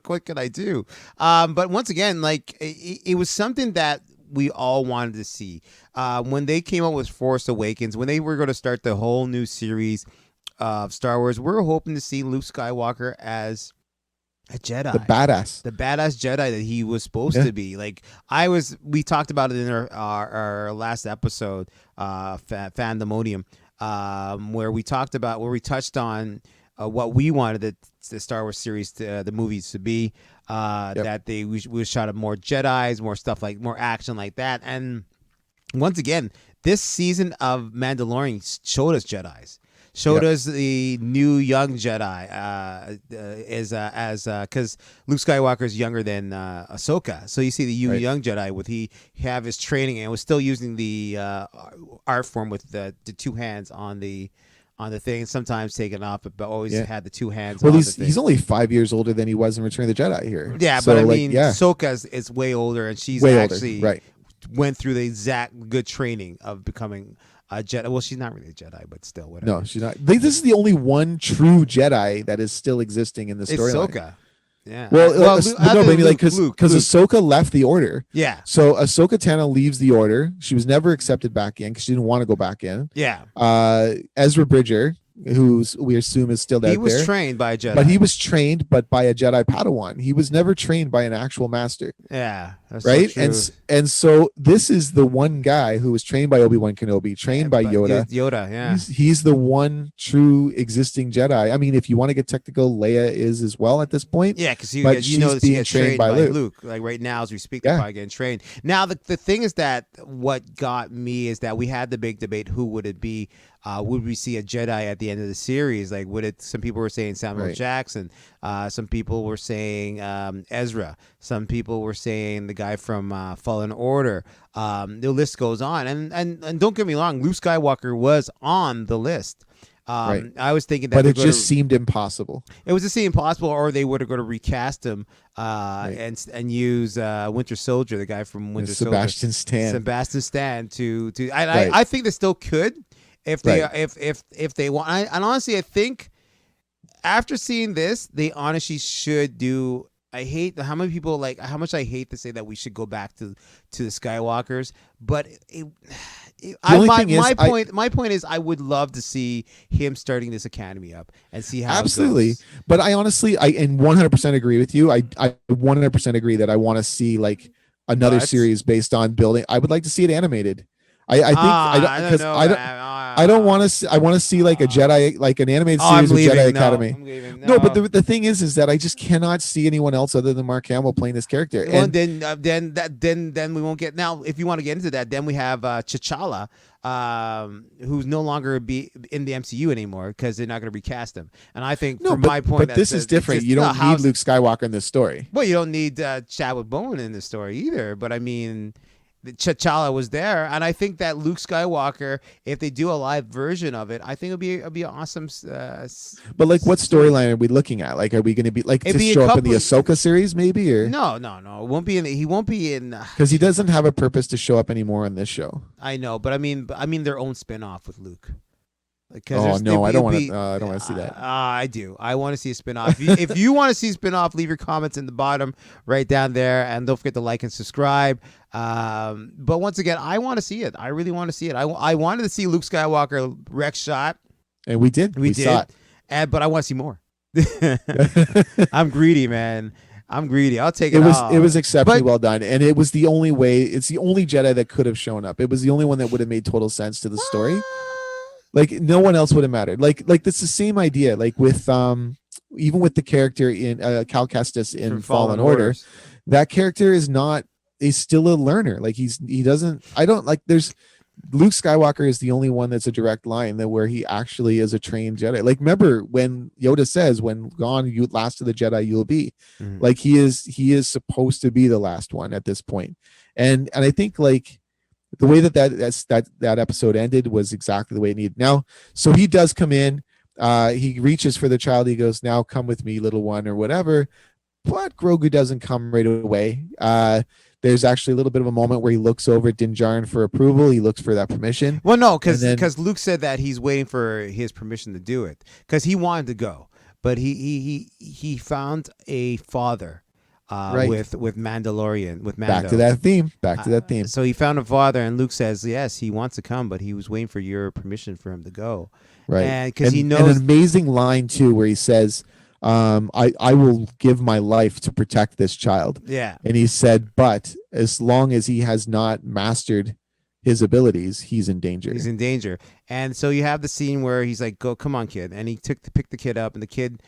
what can I do? But once again, like it was something that we all wanted to see. When they came out with Force Awakens, when they were going to start the whole new series of Star Wars, we're hoping to see Luke Skywalker as a Jedi, the badass Jedi that he was supposed to be. Like we talked about it in our last episode, Fandemonium, where we touched on what we wanted the Star Wars series, the movies to be. That we shot up more Jedis, more stuff like more action like that. And once again, this season of Mandalorian showed us Jedis, showed us the new young Jedi, because Luke Skywalker is younger than Ahsoka. So you see the young Jedi with he have his training and was still using the art form with the two hands on the thing, sometimes taken off, but always had the two hands. Well, on he's only 5 years older than he was in Return of the Jedi here. Yeah, so, but I mean, Ahsoka is way older, and she's actually went through the exact good training of becoming a Jedi. Well, she's not really a Jedi, but still, whatever. No, she's not. This is the only one true Jedi that is still existing in the storyline. Ahsoka. Yeah. Well, no, maybe like because Luke. Ahsoka left the Order. Yeah. So Ahsoka Tano leaves the Order. She was never accepted back in because she didn't want to go back in. Yeah. Ezra Bridger, who's we assume is still out there. He was trained by a Jedi. But he was trained, by a Jedi Padawan. He was never trained by an actual master. Yeah. That's right. So true. And so this is the one guy who was trained by Obi-Wan Kenobi, trained by Yoda. Yeah. He's the one true existing Jedi. I mean, if you want to get technical, Leia is as well at this point. Yeah, because she's being trained by Luke. Like right now, as we speak, they're probably getting trained. Now, the thing is that what got me is that we had the big debate: who would it be? Would we see a Jedi at the end of the series? Like, would it? Some people were saying Samuel Jackson. Some people were saying Ezra. Some people were saying the guy from Fallen Order. The list goes on, and don't get me wrong, Luke Skywalker was on the list. I was thinking that, but it just seemed impossible. It was just impossible, or they would have going to recast him and use Winter Soldier, the guy from Winter Soldier, Sebastian Stan. I think they still could if they want. And honestly, I think after seeing this, they honestly should do. I hate how many people how much I hate to say that we should go back to the Skywalkers, but my point is I would love to see him starting this academy up and see how absolutely. It goes. But I honestly, I 100% agree with you. I 100% agree that I want to see like another series based on building. I would like to see it animated. I don't want to. I want to see like a Jedi, like an animated series of Jedi Academy. No, but the thing is that I just cannot see anyone else other than Mark Hamill playing this character. Well, then we won't get. Now, if you want to get into that, then we have T'Challa, who's no longer be in the MCU anymore because they're not going to recast him. And I think, my point, but this is different. You don't need Luke Skywalker in this story. Well, you don't need Chadwick Boseman in this story either. But I mean, T'Challa was there, and I think that Luke Skywalker, if they do a live version of it, I think it'll be an awesome. But like, what storyline are we looking at? Like, are we going to be like to show up in the Ahsoka series, maybe? Or no, it won't be in. He won't be in because he doesn't have a purpose to show up anymore on this show. I know, but I mean their own spinoff with Luke. Oh no, I don't want to. I don't want to see that. I do. I want to see a spinoff. If you want to see a spinoff, leave your comments in the bottom right down there, and don't forget to like and subscribe. But once again, I want to see it. I really want to see it. I wanted to see Luke Skywalker Rex shot, and we did. We saw it. But I want to see more. I'm greedy, man. I'm greedy. I'll take it. It was exceptionally well done, and it was the only way. It's the only Jedi that could have shown up. It was the only one that would have made total sense to the story. Like no one else would have mattered. Like that's the same idea. Like with even with the character in Cal Kestis in Fallen Order, that character is still a learner. Like he doesn't. I don't like. There's Luke Skywalker is the only one that's a direct line that where he actually is a trained Jedi. Like, remember when Yoda says, "When gone, you last of the Jedi, you'll be." Mhm. Like, he is supposed to be the last one at this point, and I think like the way that episode ended was exactly the way it needed. Now, so he does come in. He reaches for the child. He goes, "Now come with me, little one," or whatever. But Grogu doesn't come right away. There's actually a little bit of a moment where he looks over at Din Djarin for approval. He looks for that permission. Well, no, And then- because Luke said that he's waiting for his permission to do it because he wanted to go, but he found a father, Right. with Mandalorian with Mando. Back to that theme. So he found a father, and Luke says yes, he wants to come, but he was waiting for your permission for him to go. Right. And because he And knows. an amazing line too, where he says, I will give my life to protect this child. Yeah. And he said, but as long as he has not mastered his abilities, he's in danger. He's in danger. And so you have the scene where he's like, "Go, come on, kid." And he picked the kid up, and the kid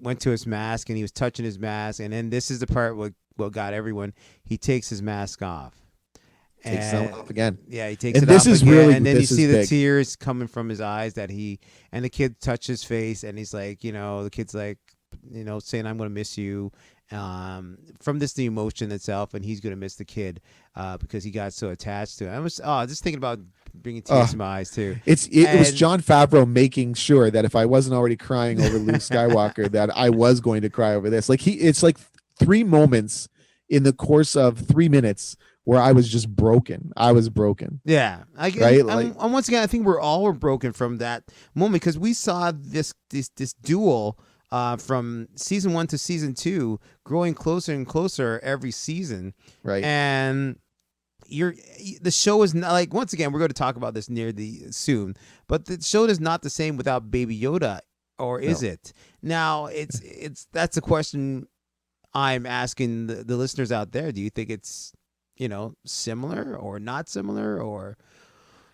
went to his mask, and he was touching his mask. And then this is the part what got everyone. He takes his mask off. Takes it off again. Yeah, he takes And it this off is again, really- and then you this is see the big. tears coming from his eyes and the kid touched his face, and he's like, the kid's like, saying, "I'm going to miss you," from the emotion itself, and he's going to miss the kid because he got so attached to it. I was just thinking about bringing tears to my eyes too. It was Jon Favreau making sure that if I wasn't already crying over Luke Skywalker, that I was going to cry over this. Like it's like 3 moments in the course of 3 minutes where I was just broken. I was broken. Yeah, Right? And once again, I think we're all broken from that moment because we saw this duel from season 1 to season 2 growing closer and closer every season. Right. And the show is not like, once again, we're going to talk about this soon, but the show is not the same without Baby Yoda, or is it? Now that's a question I'm asking the listeners out there. Do you think it's similar or not similar, or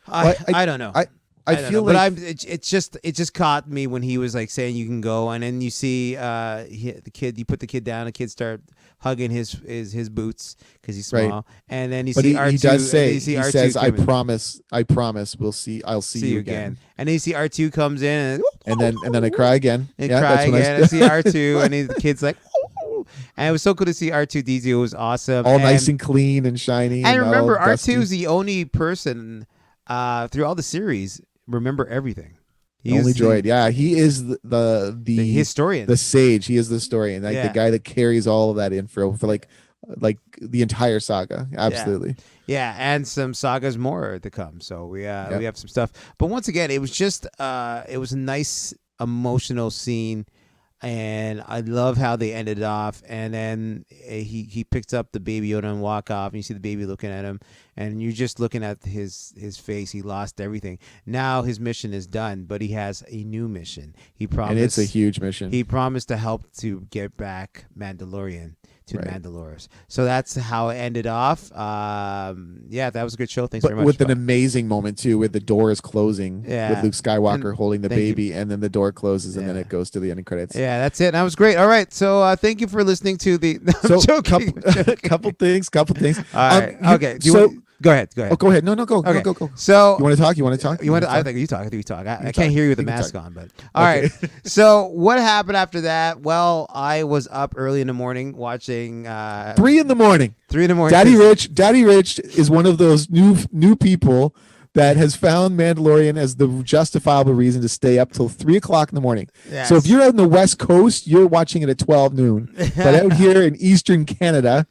I don't know. I feel like it just caught me when he was like saying you can go, and then you see the kid. You put the kid down, the kid start hugging his boots because he's small, Right. and then you but see he R2. does say, he he says, I promise, I'll see you again. And then you see R2 comes in, And then I cry again. and Yeah, cry that's when again. And see R2, and the kid's like, and it was so cool to see R2D2. It was awesome, all nice and clean and shiny. And not remember, all dusty. R2 is the only person through all the series remember everything. The only droid. Yeah, he is the historian, the sage. He is the historian, like Yeah. the guy that carries all of that info for like the entire saga. Absolutely. Yeah, and some sagas more to come. So we have some stuff. But once again, it was just it was a nice emotional scene. And I love how they ended off. And then he picks up the Baby Yoda and walk off, and you see the baby looking at him, and you're just looking at his face. He lost everything. Now his mission is done, but he has a new mission. He promised, And it's a huge mission. He promised to help to get back Mandalorian to the Right. Mandalores. So that's how it ended off. Yeah, that was a good show. Thanks but very much. with an amazing moment too, where the door is closing Yeah. with Luke Skywalker And holding the thank you. baby, and then the door closes, and then Yeah. it goes to the ending credits. Yeah, that's it. That was great. All right. So thank you for listening to the. So joking. couple things. All right. Okay. Go ahead. Go ahead. Oh, go ahead. No, go. Okay. Go. So You want to talk? You want to talk? I think you talk. I think you talk. I You can't talk. hear you with the You can mask talk. on, but all right. So what happened after that? Well, I was up early in the morning watching 3 in the morning. 3 in the morning. Daddy Rich is one of those new people that has found Mandalorian as the justifiable reason to stay up till 3:00 in the morning. Yes. So if you're out in the West Coast, you're watching it at 12 noon. But out here in Eastern Canada,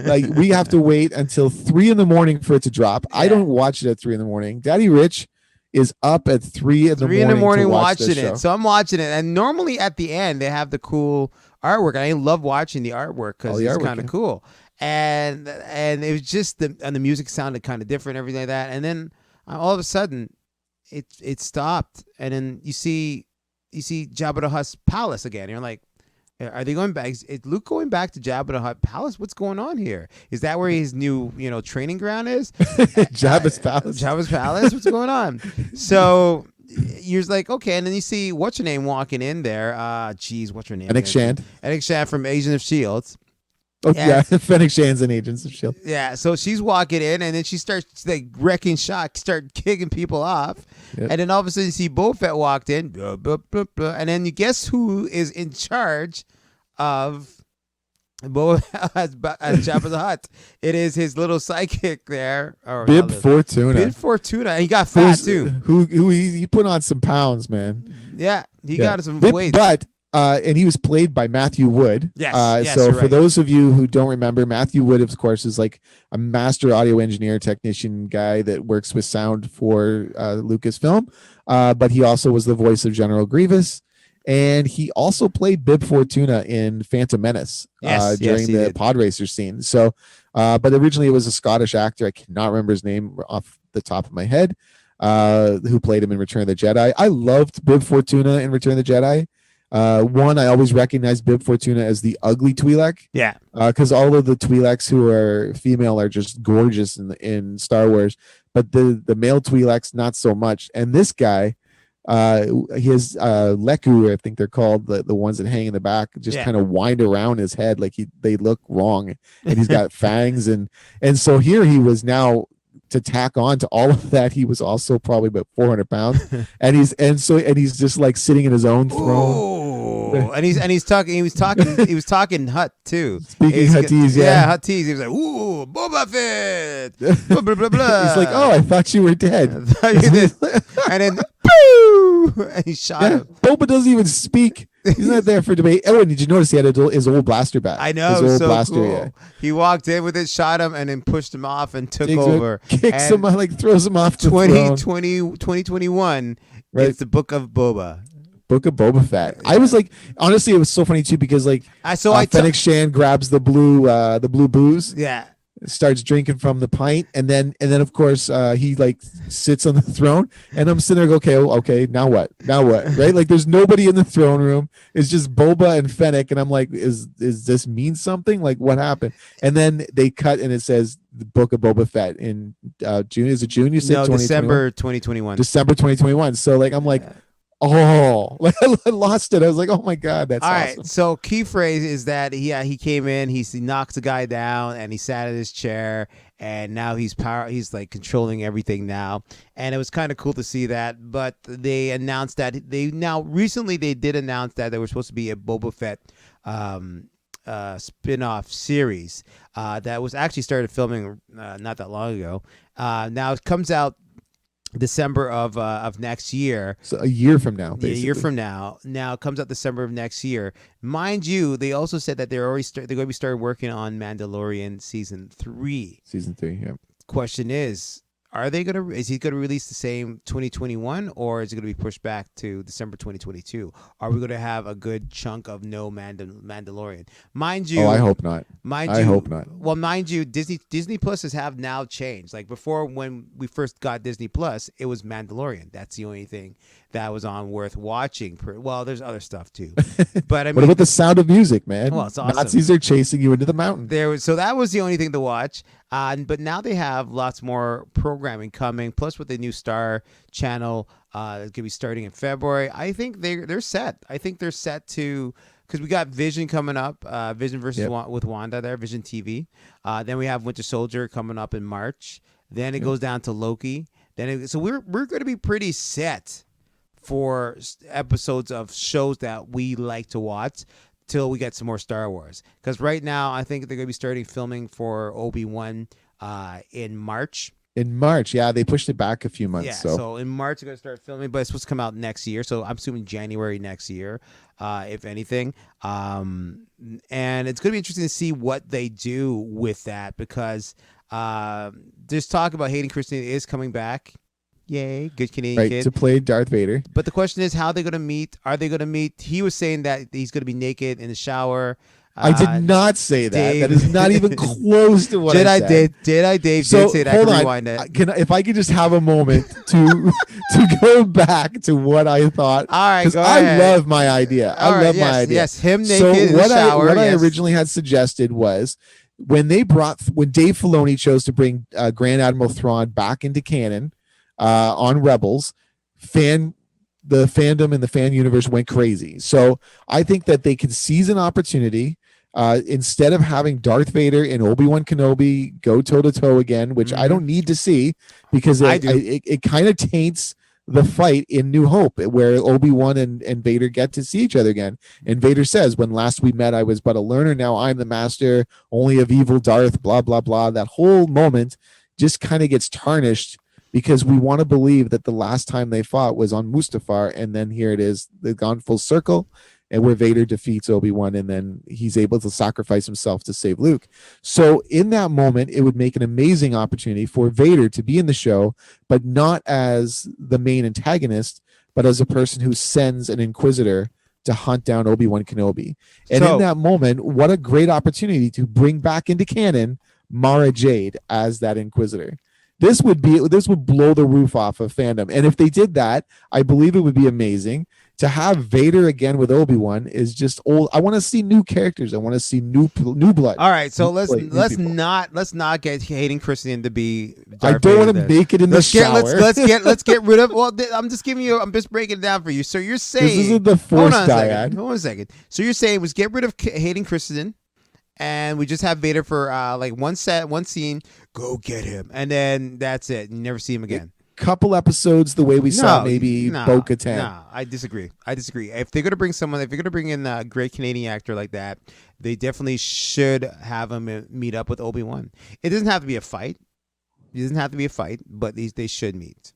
like we have to wait until 3 in the morning for it to drop. I Yeah. don't watch it at 3 in the morning. Daddy Rich is up at 3 in the 3 morning. in the morning to watch watching this it. show. So I'm watching it, and normally at the end they have the cool artwork. I love watching the artwork because the it's artwork, kind of yeah. cool, and it was just and the music sounded kind of different, everything like that. And then all of a sudden, it stopped, and then you see Jabba the Hutt's palace again. And you're like, are they going back? Is Luke going back to Jabba the Hutt palace? What's going on here? Is that where his new training ground is? Jabba's palace. Jabba's palace. What's going on? So you're like, okay, and then you see what's her name walking in there. What's her name? Fennec Shand. Fennec Shand from Agents of Shield. Oh Yeah. yeah, Fennec Shan's an Agents of Shield. Yeah, so she's walking in, and then she starts like wrecking shop, start kicking people off, Yep. and then all of a sudden you see Boba Fett walked in, blah, blah, blah, blah, and then you guess who is in charge of Boba as Jabba the Hutt? It is his little sidekick there, or Bib Fortuna. Bib Fortuna. And he got fat too. Who he put on some pounds, man. Yeah, he got some Bib, weight. but and he was played by Matthew Wood. Yes, yes, so you're for right. those of you who don't remember, Matthew Wood, of course, is like a master audio engineer, technician guy that works with sound for Lucasfilm. But he also was the voice of General Grievous. And he also played Bib Fortuna in Phantom Menace during the pod racer scene. So, but originally it was a Scottish actor. I cannot remember his name off the top of my head, who played him in Return of the Jedi. I loved Bib Fortuna in Return of the Jedi. I always recognized Bib Fortuna as the ugly Twi'lek. Yeah. Because all of the Twi'leks who are female are just gorgeous in Star Wars, but the male Twi'leks not so much. And this guy, his leku, I think they're called, the ones that hang in the back, just kind of wind around his head like they look wrong, and he's got fangs, and so here he was now to tack on to all of that. He was also probably about 400 pounds, and he's just like sitting in his own throne. Ooh. And he was talking Hutt too. Speaking Huttese, yeah, Huttese. He was like, "Ooh, Boba Fett." Blah, blah, blah, blah. He's like, "Oh, I thought you were dead." And then, boo! And he shot him. Boba doesn't even speak. He's not there for debate. Oh, and did you notice he had his old blaster back? I know, his old so blaster. Cool. Yeah. He walked in with it, shot him, and then pushed him off and took over. Kicks him, like throws him off the 2021. Right. It's the Book of Boba. Book of Boba Fett. Yeah. I was like, honestly, it was so funny too because like Fennec Shan grabs the blue booze. Yeah. Starts drinking from the pint, and then of course he like sits on the throne, and I'm sitting there okay, now what, right? Like there's nobody in the throne room. It's just Boba and Fennec, and I'm like, is this mean something? Like what happened? And then they cut, and it says the Book of Boba Fett in June. Is it June? You said no, December 2021. December 2021. So like I'm like. Oh, like I lost it. I was like, oh my God, that's awesome. Right. So key phrase is that he came in, he knocks the guy down, and he sat in his chair, and now he's like controlling everything now. And it was kind of cool to see that. But they announced that recently they did announce that there was supposed to be a Boba Fett spin-off series that was actually started filming not that long ago. Now it comes out December of next year. So a year from now, basically. A year from now. Now it comes out December of next year. Mind you, they also said that they're going to be started working on Mandalorian season 3. Season 3, yeah. Question is he going to release the same 2021, or is it going to be pushed back to December 2022? Are we going to have a good chunk of no Mandalorian? Mind you, I hope not. I hope not. Well, mind you, Disney Plus have now changed. Like before, when we first got Disney Plus, it was Mandalorian. That's the only thing that was on worth watching. Well, there's other stuff too. But I mean, what about the Sound of Music, man? Well, it's awesome. Nazis are chasing you into the mountain. So that was the only thing to watch. But now they have lots more programming coming. Plus, with the new Star channel, it's gonna be starting in February. I think they're set. I think they're set to, because we got Vision coming up. Vision versus with Wanda there. Vision TV. Then we have Winter Soldier coming up in March. Then it goes down to Loki. So we're going to be pretty set for episodes of shows that we like to watch till we get some more Star Wars. Because right now, I think they're going to be starting filming for Obi-Wan in March. In March, yeah, they pushed it back a few months. Yeah, so in March they're going to start filming, but it's supposed to come out next year. So I'm assuming January next year, if anything. And it's going to be interesting to see what they do with that, because there's talk about Hayden Christensen is coming back. Yay, good Canadian kid. To play Darth Vader. But the question is, how are they going to meet? Are they going to meet? He was saying that he's going to be naked in the shower. I did not say that. Dave, that is not even close to what I said. Dave so, did say that. Hold I can on. rewind it. If I could just have a moment to go back to what I thought. All right, go ahead. I love my idea. I love my idea. Yes, him naked in the shower. What I originally had suggested was when Dave Filoni chose to bring Grand Admiral Thrawn back into canon on Rebels, the fandom and the fan universe went crazy. So I think that they can seize an opportunity Instead of having Darth Vader and Obi-Wan Kenobi go toe-to-toe again, which I don't need to see, because it kind of taints the fight in New Hope, where Obi-Wan and Vader get to see each other again. And Vader says, when last we met, I was but a learner. Now I'm the master, only of evil Darth, blah, blah, blah. That whole moment just kind of gets tarnished, because we want to believe that the last time they fought was on Mustafar. And then here it is, they've gone full circle, and where Vader defeats Obi-Wan, and then he's able to sacrifice himself to save Luke. So in that moment, it would make an amazing opportunity for Vader to be in the show, but not as the main antagonist, but as a person who sends an Inquisitor to hunt down Obi-Wan Kenobi. And in that moment, what a great opportunity to bring back into canon Mara Jade as that Inquisitor. This would blow the roof off of fandom. And if they did that, I believe it would be amazing. To have Vader again with Obi-Wan is just old. I want to see new characters. I want to see new blood. All right, so let's not get Hayden Christensen to be Darth I don't want to make it in the shower. Let's get rid of. Well, I'm just breaking it down for you. So you're saying this isn't the Force dyad. Hold on a second. So you're saying was get rid of Hayden Christensen, and we just have Vader for like one scene. Go get him, and then that's it. You never see him again. Couple episodes the way we saw maybe Bo-Katan. No, I disagree. If they're gonna bring in a great Canadian actor like that, they definitely should have him meet up with Obi-Wan. It doesn't have to be a fight. But they should meet.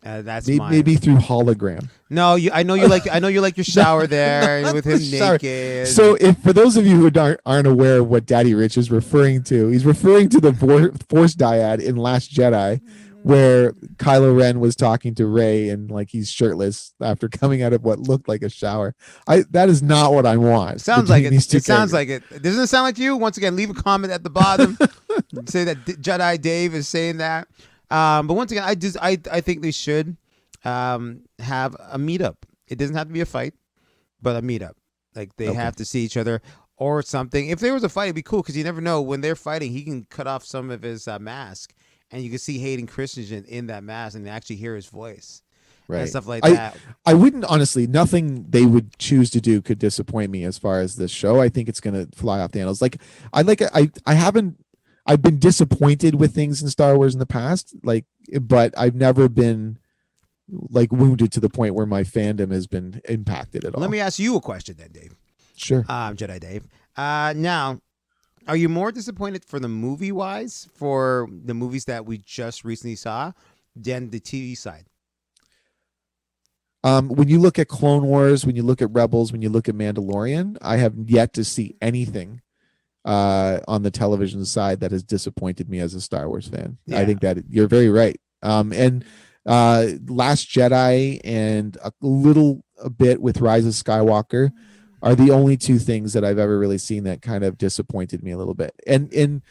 That's maybe through hologram. No, I know you like your shower there with him naked. So, if for those of you who aren't aware of what Daddy Rich is referring to, he's referring to the Force dyad in Last Jedi, where Kylo Ren was talking to Rey and like he's shirtless after coming out of what looked like a shower. That is not what I want. Sounds like it. It sounds like it. Doesn't it sound like you? Once again, leave a comment at the bottom. Say that Jedi Dave is saying that. But once again, I think they should have a meetup. It doesn't have to be a fight, but a meetup. Like they have to see each other or something. If there was a fight, it'd be cool, because you never know when they're fighting. He can cut off some of his mask, and you can see Hayden Christensen in that mask and actually hear his voice. Right. And stuff like that. I wouldn't, honestly, nothing they would choose to do could disappoint me as far as this show. I think it's going to fly off the handles. I've been disappointed with things in Star Wars in the past, but I've never been wounded to the point where my fandom has been impacted at all. Let me ask you a question then, Dave. Sure. Jedi Dave. Now, are you more disappointed for the movie-wise, for the movies that we just recently saw, than the TV side? When you look at Clone Wars, when you look at Rebels, when you look at Mandalorian, I have yet to see anything on the television side that has disappointed me as a Star Wars fan. Yeah. I think that you're very right. And Last Jedi and a bit with Rise of Skywalker are the only two things that I've ever really seen that kind of disappointed me a little bit. And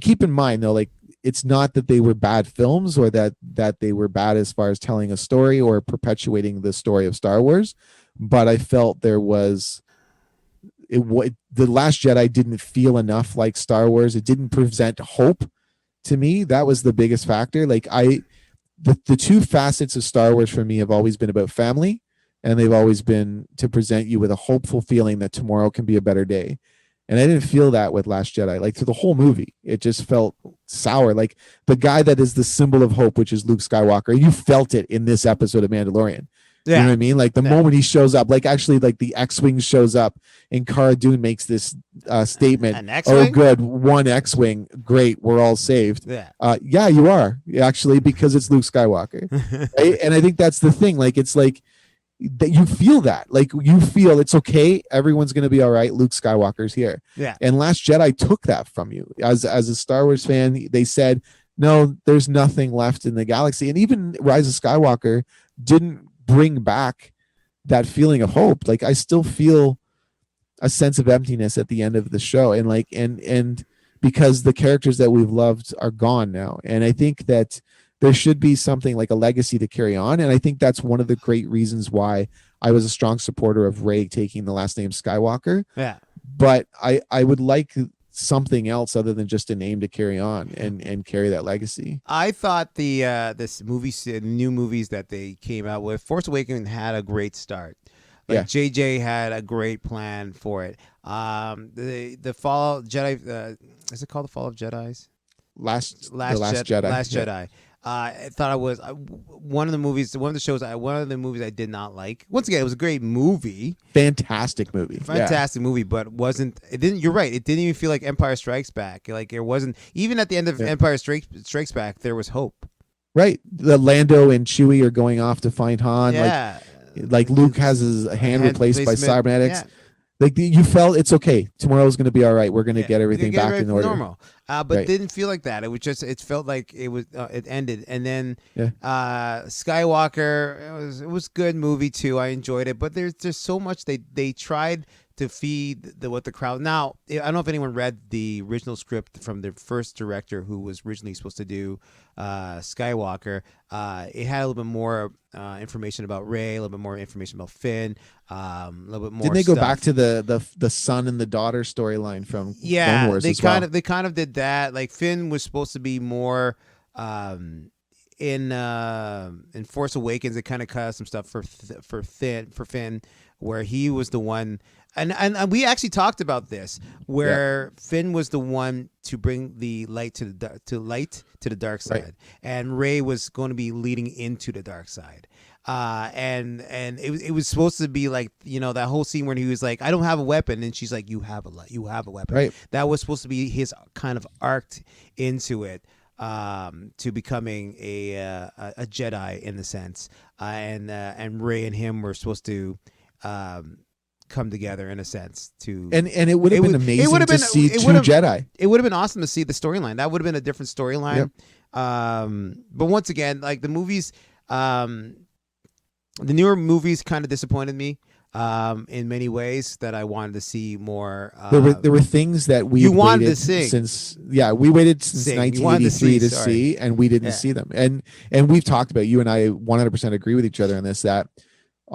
keep in mind though, it's not that they were bad films or that they were bad as far as telling a story or perpetuating the story of Star Wars, but I felt there was The Last Jedi didn't feel enough like Star Wars. It didn't present hope to me. That was the biggest factor. The two facets of Star Wars for me have always been about family, and they've always been to present you with a hopeful feeling that tomorrow can be a better day. And I didn't feel that with Last Jedi. Through the whole movie, it just felt sour. The guy that is the symbol of hope, which is Luke Skywalker, you felt it in this episode of Mandalorian. Yeah. You know what I mean? The moment he shows up, the X-Wing shows up and Cara Dune makes this statement. Oh, good. One X-Wing. Great. We're all saved. Yeah. Yeah, you are actually, because it's Luke Skywalker. Right? And I think that's the thing. That you feel that, you feel it's okay. Everyone's going to be all right. Luke Skywalker's here. Yeah. And Last Jedi took that from you as a Star Wars fan. They said, no, there's nothing left in the galaxy. And even Rise of Skywalker didn't bring back that feeling of hope. I still feel a sense of emptiness at the end of the show, and because the characters that we've loved are gone now. And I think that there should be something like a legacy to carry on, and I think that's one of the great reasons why I was a strong supporter of Rey taking the last name Skywalker. Yeah, but I would like something else other than just a name to carry on and carry that legacy. I thought the new movies that they came out with, Force Awakens had a great start. But Yeah. JJ had a great plan for it. The Fall Jedi, is it called the Fall of Jedi's? The Last Jedi. Last Yeah. Jedi. I thought it was one of the movies, one of the movies I did not like. Once again, it was a great movie, Fantastic movie. fantastic movie, but it didn't. You're right. It didn't even feel like Empire Strikes Back. Like it wasn't even at the end of Empire Strikes Back. There was hope. Right. The Lando and Chewie are going off to find Han. Yeah. Like Luke has his hand replaced by cybernetics. Yeah. Like you felt it's okay. Tomorrow's going to be all right. We're going to get everything back in order. Normal. But it didn't feel like that. It was just. It felt like it was. It ended, and then Skywalker. It was good movie too. I enjoyed it, but there's just so much they tried to feed what the crowd. Now I don't know if anyone read the original script from the first director who was originally supposed to do Skywalker. It had a little bit more information about Rey, a little bit more information about Finn, a little bit more. Didn't they stuff. go back to the son and the daughter storyline from Clone Wars they as kind well? of they kind of did that. Like Finn was supposed to be more in Force Awakens. They kind of cut out some stuff for Finn, where he was the one. And we actually talked about this, where Finn was the one to bring the light to the dark side, and Rey was going to be leading into the dark side. And it was supposed to be like, that whole scene where he was like, I don't have a weapon, and she's like, you have a weapon. Right. That was supposed to be his kind of arc into it, to becoming a Jedi in the sense, and Rey and him were supposed to come together in a sense to and it would have been amazing to see two Jedi. It would have been awesome to see the storyline. That would have been a different storyline. But once again, like the movies, the newer movies kind of disappointed me in many ways, that I wanted to see more. There were things that we wanted waited to sing. We waited since Sing. 1983 to see, and we didn't see them. And we've talked about, you and I 100% agree with each other on this, that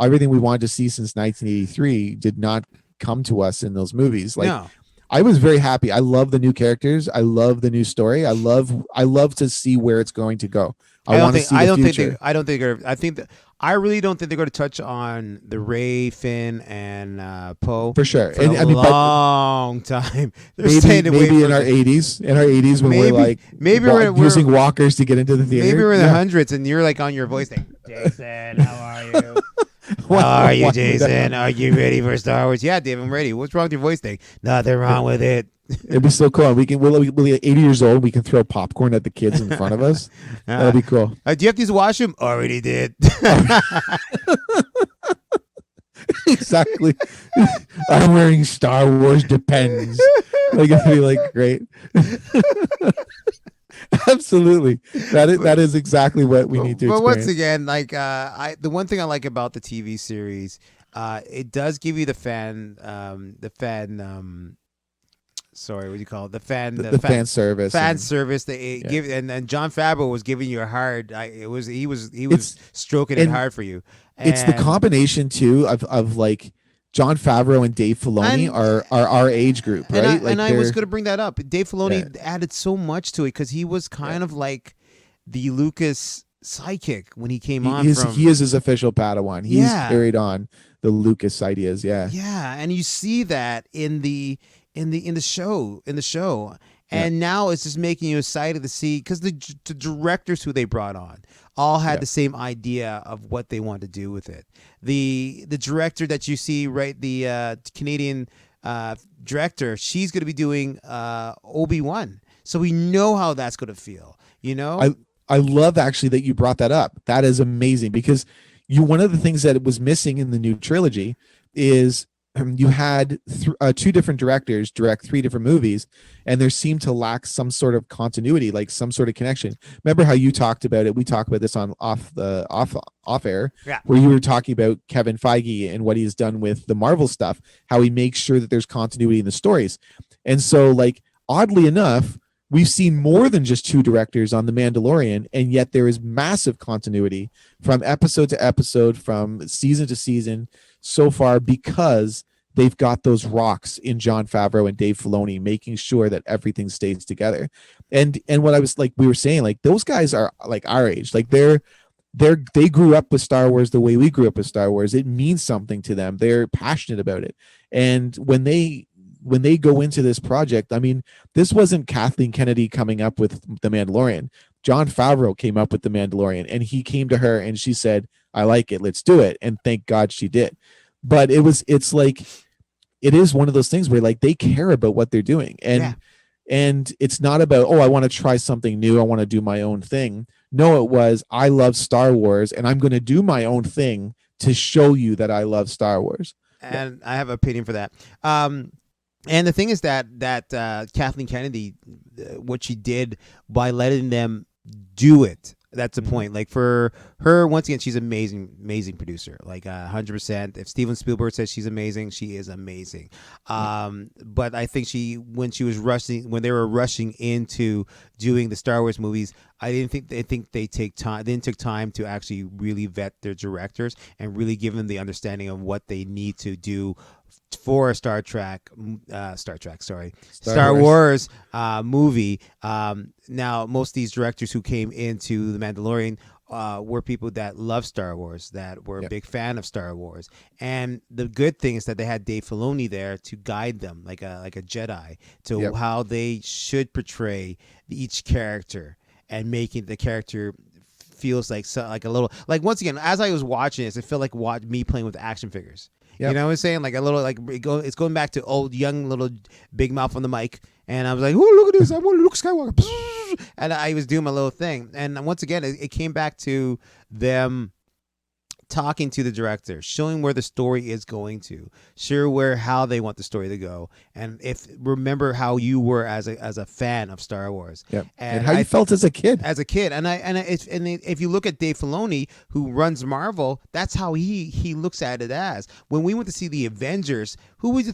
everything we wanted to see since 1983 did not come to us in those movies. Like, no. I was very happy. I love the new characters. I love the new story. I love to see where it's going to go. I want to see the future. I really don't think they're going to touch on the Rey, Finn, and Poe for sure. For a long time. Maybe in our 80s, when we're like using walkers to get into the theater. Maybe we're in the hundreds, and you're like on your voice thing. Jason, how are you? How are you, Jason? Are you ready for Star Wars? Yeah, Dave, I'm ready. What's wrong with your voice thing? Nothing wrong with it. It'd be so cool. We'll be 80 years old. We can throw popcorn at the kids in front of us. That'll be cool. Do you have to use the washroom? Already did. Exactly. I'm wearing Star Wars Depends. Like, it'd be like great. Absolutely. That is exactly what we need to experience. But once again, like the one thing I like about the TV series, it does give you the fan sorry, what do you call it? The fan service. They give, and Jon Favreau was giving you a hard. He was stroking it hard for you. And it's the combination too of like Jon Favreau and Dave Filoni are our age group, right? I was going to bring that up. Dave Filoni added so much to it because he was kind of like the Lucas sidekick when he came on. He is his official Padawan. He's carried on the Lucas ideas. Yeah, and you see that in the show. And now it's just making you excited to see, because the directors who they brought on all had the same idea of what they wanted to do with it. The director that you see, right, the Canadian director, she's going to be doing Obi-Wan. So we know how that's going to feel, I love actually that you brought that up. That is amazing, because one of the things that was missing in the new trilogy is you had two different directors direct three different movies, and there seemed to lack some sort of continuity, like some sort of connection. Remember how you talked about it? We talked about this on off air, where you were talking about Kevin Feige and what he's done with the Marvel stuff, how he makes sure that there's continuity in the stories. And so, like, oddly enough, we've seen more than just two directors on The Mandalorian, and yet there is massive continuity from episode to episode, from season to season so far, because they've got those rocks in Jon Favreau and Dave Filoni making sure that everything stays together. And what I was like, we were saying, like, those guys are like our age, like they're they grew up with Star Wars the way we grew up with Star Wars. It means something to them. They're passionate about it. And when they go into this project, I mean, this wasn't Kathleen Kennedy coming up with The Mandalorian. Jon Favreau came up with The Mandalorian, and he came to her and she said, I like it, let's do it. And thank God she did. But it's like, it is one of those things where like they care about what they're doing. And it's not about, oh, I want to try something new, I want to do my own thing. No, it was, I love Star Wars and I'm going to do my own thing to show you that I love Star Wars. And I have an opinion for that. And the thing is that Kathleen Kennedy, what she did by letting them do it, that's the point. Like for her, once again, she's amazing producer. Like 100%. If Steven Spielberg says she's amazing, she is amazing. But I think when they were rushing into doing the Star Wars movies, I think they take time. They didn't take time to actually really vet their directors and really give them the understanding of what they need to do for a Star Wars movie. Now, most of these directors who came into The Mandalorian were people that love Star Wars, that were a big fan of Star Wars. And the good thing is that they had Dave Filoni there to guide them, like a Jedi, to how they should portray each character and making the character feels like a little, like, once again, as I was watching this, it felt like me playing with action figures. Yep. You know what I'm saying? Like a little, like it's going back to old, young, little big mouth on the mic. And I was like, oh, look at this. I want Luke Skywalker. And I was doing my little thing. And once again, it came back to them talking to the director, showing where the story is going to, how they want the story to go, and remember how you were as a fan of Star Wars, and how you felt as a kid. And if you look at Dave Filoni, who runs Marvel, that's how he looks at it as. When we went to see the Avengers, who would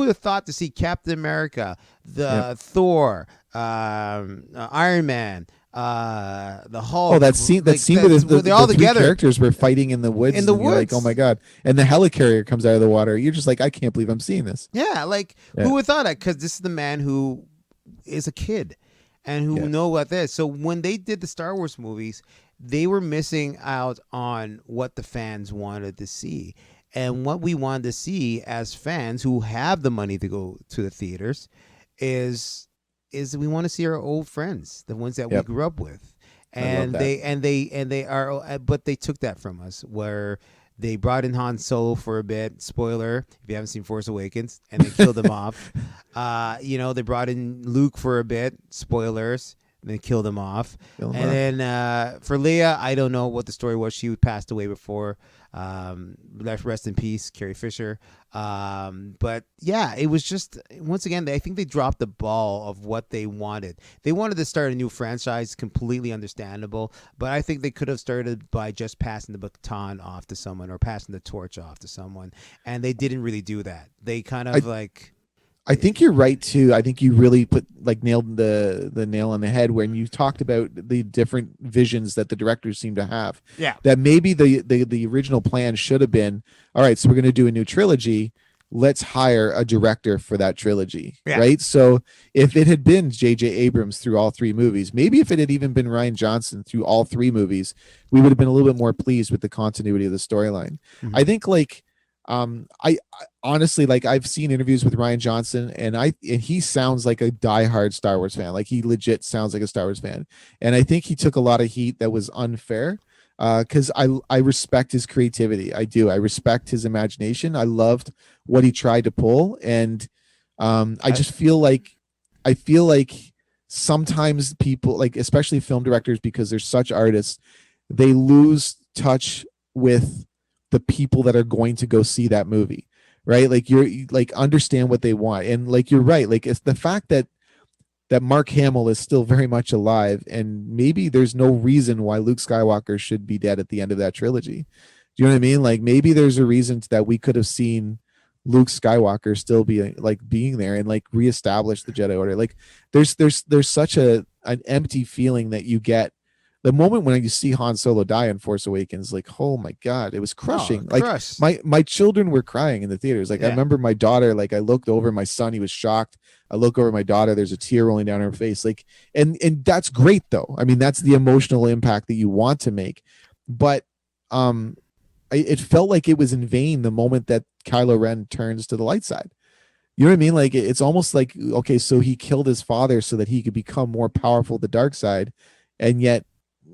have thought to see Captain America, Thor, Iron Man, the Hulk. Oh, that scene where they're all together. Characters were fighting in the woods. In the woods, like, oh my god! And the helicarrier comes out of the water. You're just like, I can't believe I'm seeing this. Yeah, who would have thought that? Because this is the man who is a kid and who know what this. So when they did the Star Wars movies, they were missing out on what the fans wanted to see, and what we wanted to see as fans who have the money to go to the theaters is we want to see our old friends, the ones that we grew up with, and they are, but they took that from us, where they brought in Han Solo for a bit. Spoiler, if you haven't seen Force Awakens, and they killed him off. They brought in Luke for a bit. Spoilers. And then killed him off. Then for Leia, I don't know what the story was. She passed away before. Rest in peace, Carrie Fisher. But yeah, it was just, once again, I think they dropped the ball of what they wanted. They wanted to start a new franchise, completely understandable. But I think they could have started by just passing the baton off to someone, or passing the torch off to someone. And they didn't really do that. They kind of I think you're right too. I think you really nailed the nail on the head when you talked about the different visions that the directors seem to have. Yeah. That maybe the original plan should have been, all right, so we're going to do a new trilogy. Let's hire a director for that trilogy. Yeah. Right. So if it had been J.J. Abrams through all three movies, maybe if it had even been Rian Johnson through all three movies, we would have been a little bit more pleased with the continuity of the storyline. Mm-hmm. I think I honestly, I've seen interviews with Rian Johnson, and he sounds like a diehard Star Wars fan. Like, he legit sounds like a Star Wars fan. And I think he took a lot of heat that was unfair, because I respect his creativity. I do. I respect his imagination. I loved what he tried to pull. And I just feel like sometimes people, especially film directors, because they're such artists, they lose touch with the people that are going to go see that movie, right? You're understand what they want. And you're right. It's the fact that Mark Hamill is still very much alive, and maybe there's no reason why Luke Skywalker should be dead at the end of that trilogy. Do you know what I mean? Maybe there's a reason that we could have seen Luke Skywalker still be being there and reestablish the Jedi Order. There's such an empty feeling that you get the moment when you see Han Solo die in Force Awakens. Oh my God, it was crushing. My children were crying in the theaters. I remember my daughter, I looked over my son, he was shocked. I look over my daughter, there's a tear rolling down her face. And that's great though. I mean, that's the emotional impact that you want to make. but it felt like it was in vain the moment that Kylo Ren turns to the light side. You know what I mean? Like it's almost like, okay, so he killed his father so that he could become more powerful, the dark side, and yet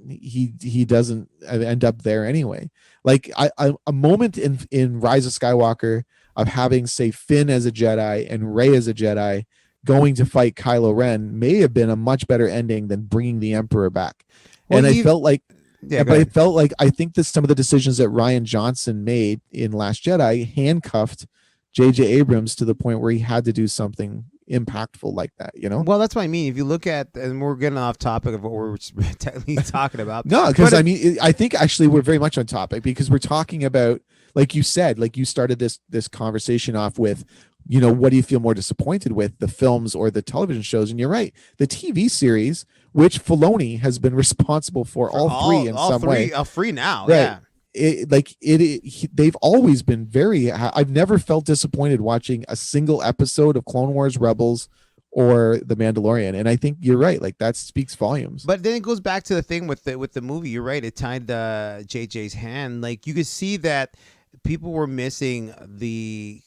he doesn't end up there anyway. Like a moment in Rise of Skywalker of having, say, Finn as a Jedi and Rey as a Jedi going to fight Kylo Ren may have been a much better ending than bringing the Emperor back. Well, and I felt like, yeah, but I felt like, I think that some of the decisions that Rian Johnson made in Last Jedi handcuffed J.J. Abrams to the point where he had to do something impactful like that, you know? Well, that's what I mean. If you look at, and we're getting off topic of what we're technically talking about. No, because I mean, I think actually we're very much on topic, because we're talking about, like you said, like you started this conversation off with, you know, what do you feel more disappointed with, the films or the television shows? And you're right, the TV series, which Filoni has been responsible for all three in some way. All three now, right. Yeah. They've always been very, I've never felt disappointed watching a single episode of Clone Wars, Rebels, or The Mandalorian. And I think you're right, like that speaks volumes. But then it goes back to the thing with the movie. You're right, it tied JJ's hand. Like you could see that people were missing the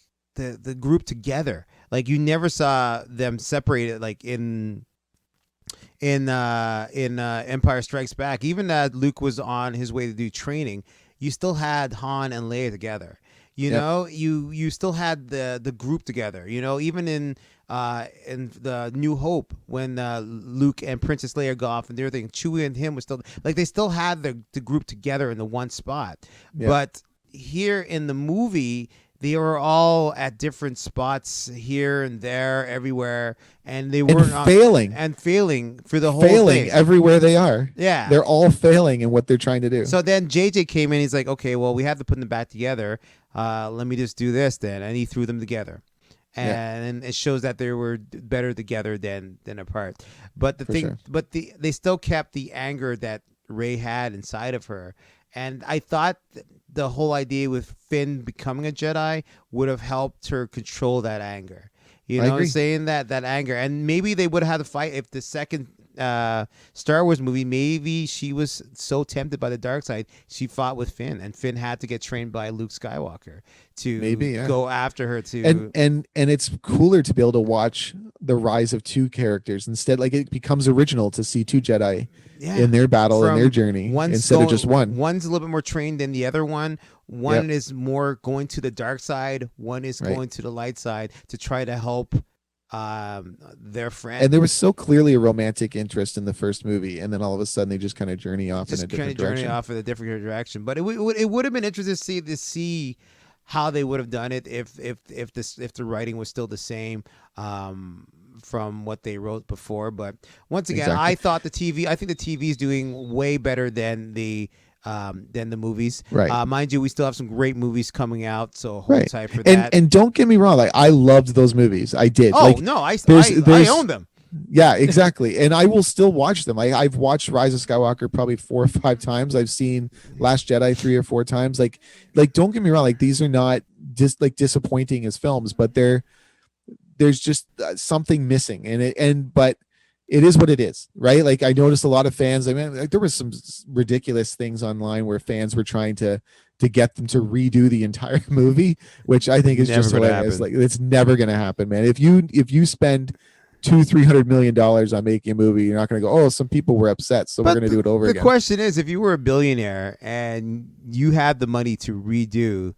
group together. Like you never saw them separated, like in Empire Strikes Back. Even that Luke was on his way to do training, you still had Han and Leia together. You know, you still had the group together. You know, even in the New Hope, when Luke and Princess Leia go off and everything, Chewie and him was still, like, they still had the group together in the one spot. But here in the movie, they were all at different spots here and there, everywhere, and they weren't failing for the whole thing. Everywhere they are. Yeah, they're all failing in what they're trying to do. So then JJ came in. He's like, okay, well, we have to put them back together. Let me just do this then, and he threw them together, and it shows that they were better together than apart. But they still kept the anger that Rey had inside of her. And I thought the whole idea with Finn becoming a Jedi would have helped her control that anger. You know what I'm saying? That anger. And maybe they would have had to fight if the second Star Wars movie, maybe she was so tempted by the dark side, she fought with Finn, and Finn had to get trained by Luke Skywalker to go after her too. And it's cooler to be able to watch the rise of two characters instead. Like it becomes original to see two Jedi in their battle and their journey instead of just one. One's a little bit more trained than the other one. One is more going to the dark side. One is going to the light side to try to help their friend. And there was so clearly a romantic interest in the first movie, and then all of a sudden they just kind of journey off in a different direction. But it would have been interesting to see how they would have done it if the writing was still the same from what they wrote before. But once again, I think the TV is doing way better than the movies. Right. Mind you, we still have some great movies coming out, so hold tight for that. And don't get me wrong, like I loved those movies. I did. Oh, no, I own them. Yeah, exactly. And I will still watch them. I've watched Rise of Skywalker probably 4 or 5 times. I've seen Last Jedi 3 or 4 times. Like don't get me wrong, like these are not just like disappointing as films, but there's just something missing. But it is what it is, right? Like I noticed a lot of fans, like there was some ridiculous things online where fans were trying to get them to redo the entire movie, which I think is just hilarious. Like it's never going to happen, man. If you spend $200-300 million on making a movie, you're not going to go, oh, some people were upset, so we're going to do it over again. The question is, if you were a billionaire and you had the money to redo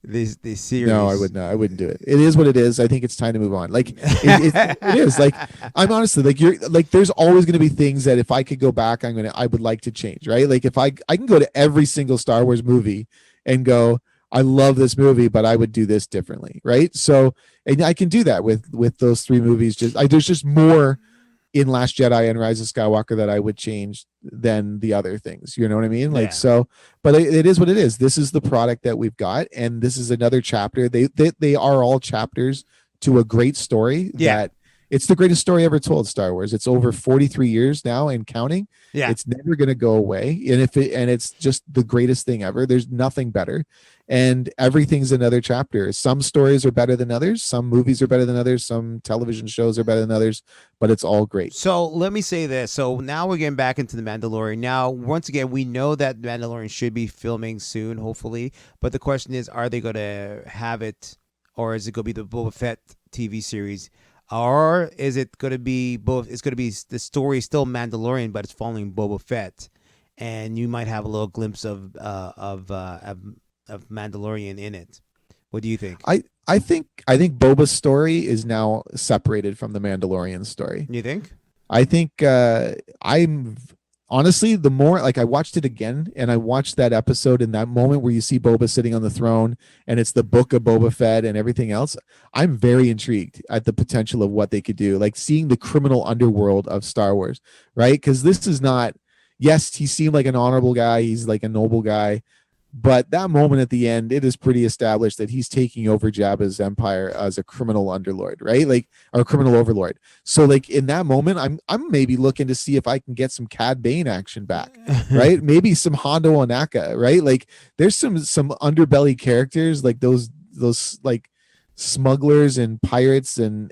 this series. No, I would not. I wouldn't do it. It is what it is. I think it's time to move on. Like it is. Like I'm honestly like there's always going to be things that if I could go back, I would like to change. Right? Like if I can go to every single Star Wars movie and go, I love this movie, but I would do this differently. Right? So and I can do that with those 3 movies. There's just more in Last Jedi and Rise of Skywalker that I would change than the other things. You know what I mean? Like, so, but it is what it is. This is the product that we've got. And this is another chapter. They are all chapters to a great story that it's the greatest story ever told. Star Wars. It's over 43 years now and counting. Yeah. It's never going to go away. And it's just the greatest thing ever. There's nothing better. And everything's another chapter. Some stories are better than others. Some movies are better than others. Some television shows are better than others, but it's all great. So let me say this. So now we're getting back into the Mandalorian. Now, once again, we know that Mandalorian should be filming soon, hopefully. But the question is, are they going to have it, or is it going to be the Boba Fett TV series? Or is it going to be both? It's going to be the story is still Mandalorian, but it's following Boba Fett, and you might have a little glimpse of Mandalorian in it. What do you think? I think Boba's story is now separated from the Mandalorian story. You think? I think I'm honestly, the more like I watched it again and I watched that episode in that moment where you see Boba sitting on the throne and it's the book of Boba Fett and everything else, I'm very intrigued at the potential of what they could do, like seeing the criminal underworld of Star Wars, right? Because this is not, yes, he seemed like an honorable guy, he's like a noble guy, but that moment at the end, it is pretty established that he's taking over Jabba's empire as a criminal underlord, right? Like, or a criminal overlord. So, like in that moment, I'm maybe looking to see if I can get some Cad Bane action back, right? Maybe some Hondo Onaka, right? Like, there's some underbelly characters like those like smugglers and pirates and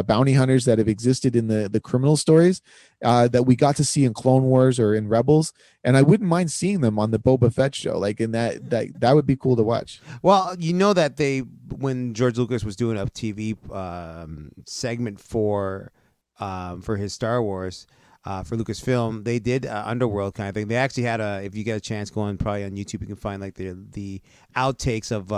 bounty hunters that have existed in the criminal stories that we got to see in Clone Wars or in Rebels, and I wouldn't mind seeing them on the Boba Fett show, like in that would be cool to watch. Well, you know that when George Lucas was doing a TV segment for his Star Wars, for Lucasfilm, they did Underworld kind of thing. They actually had if you get a chance, going probably on YouTube, you can find like the outtakes of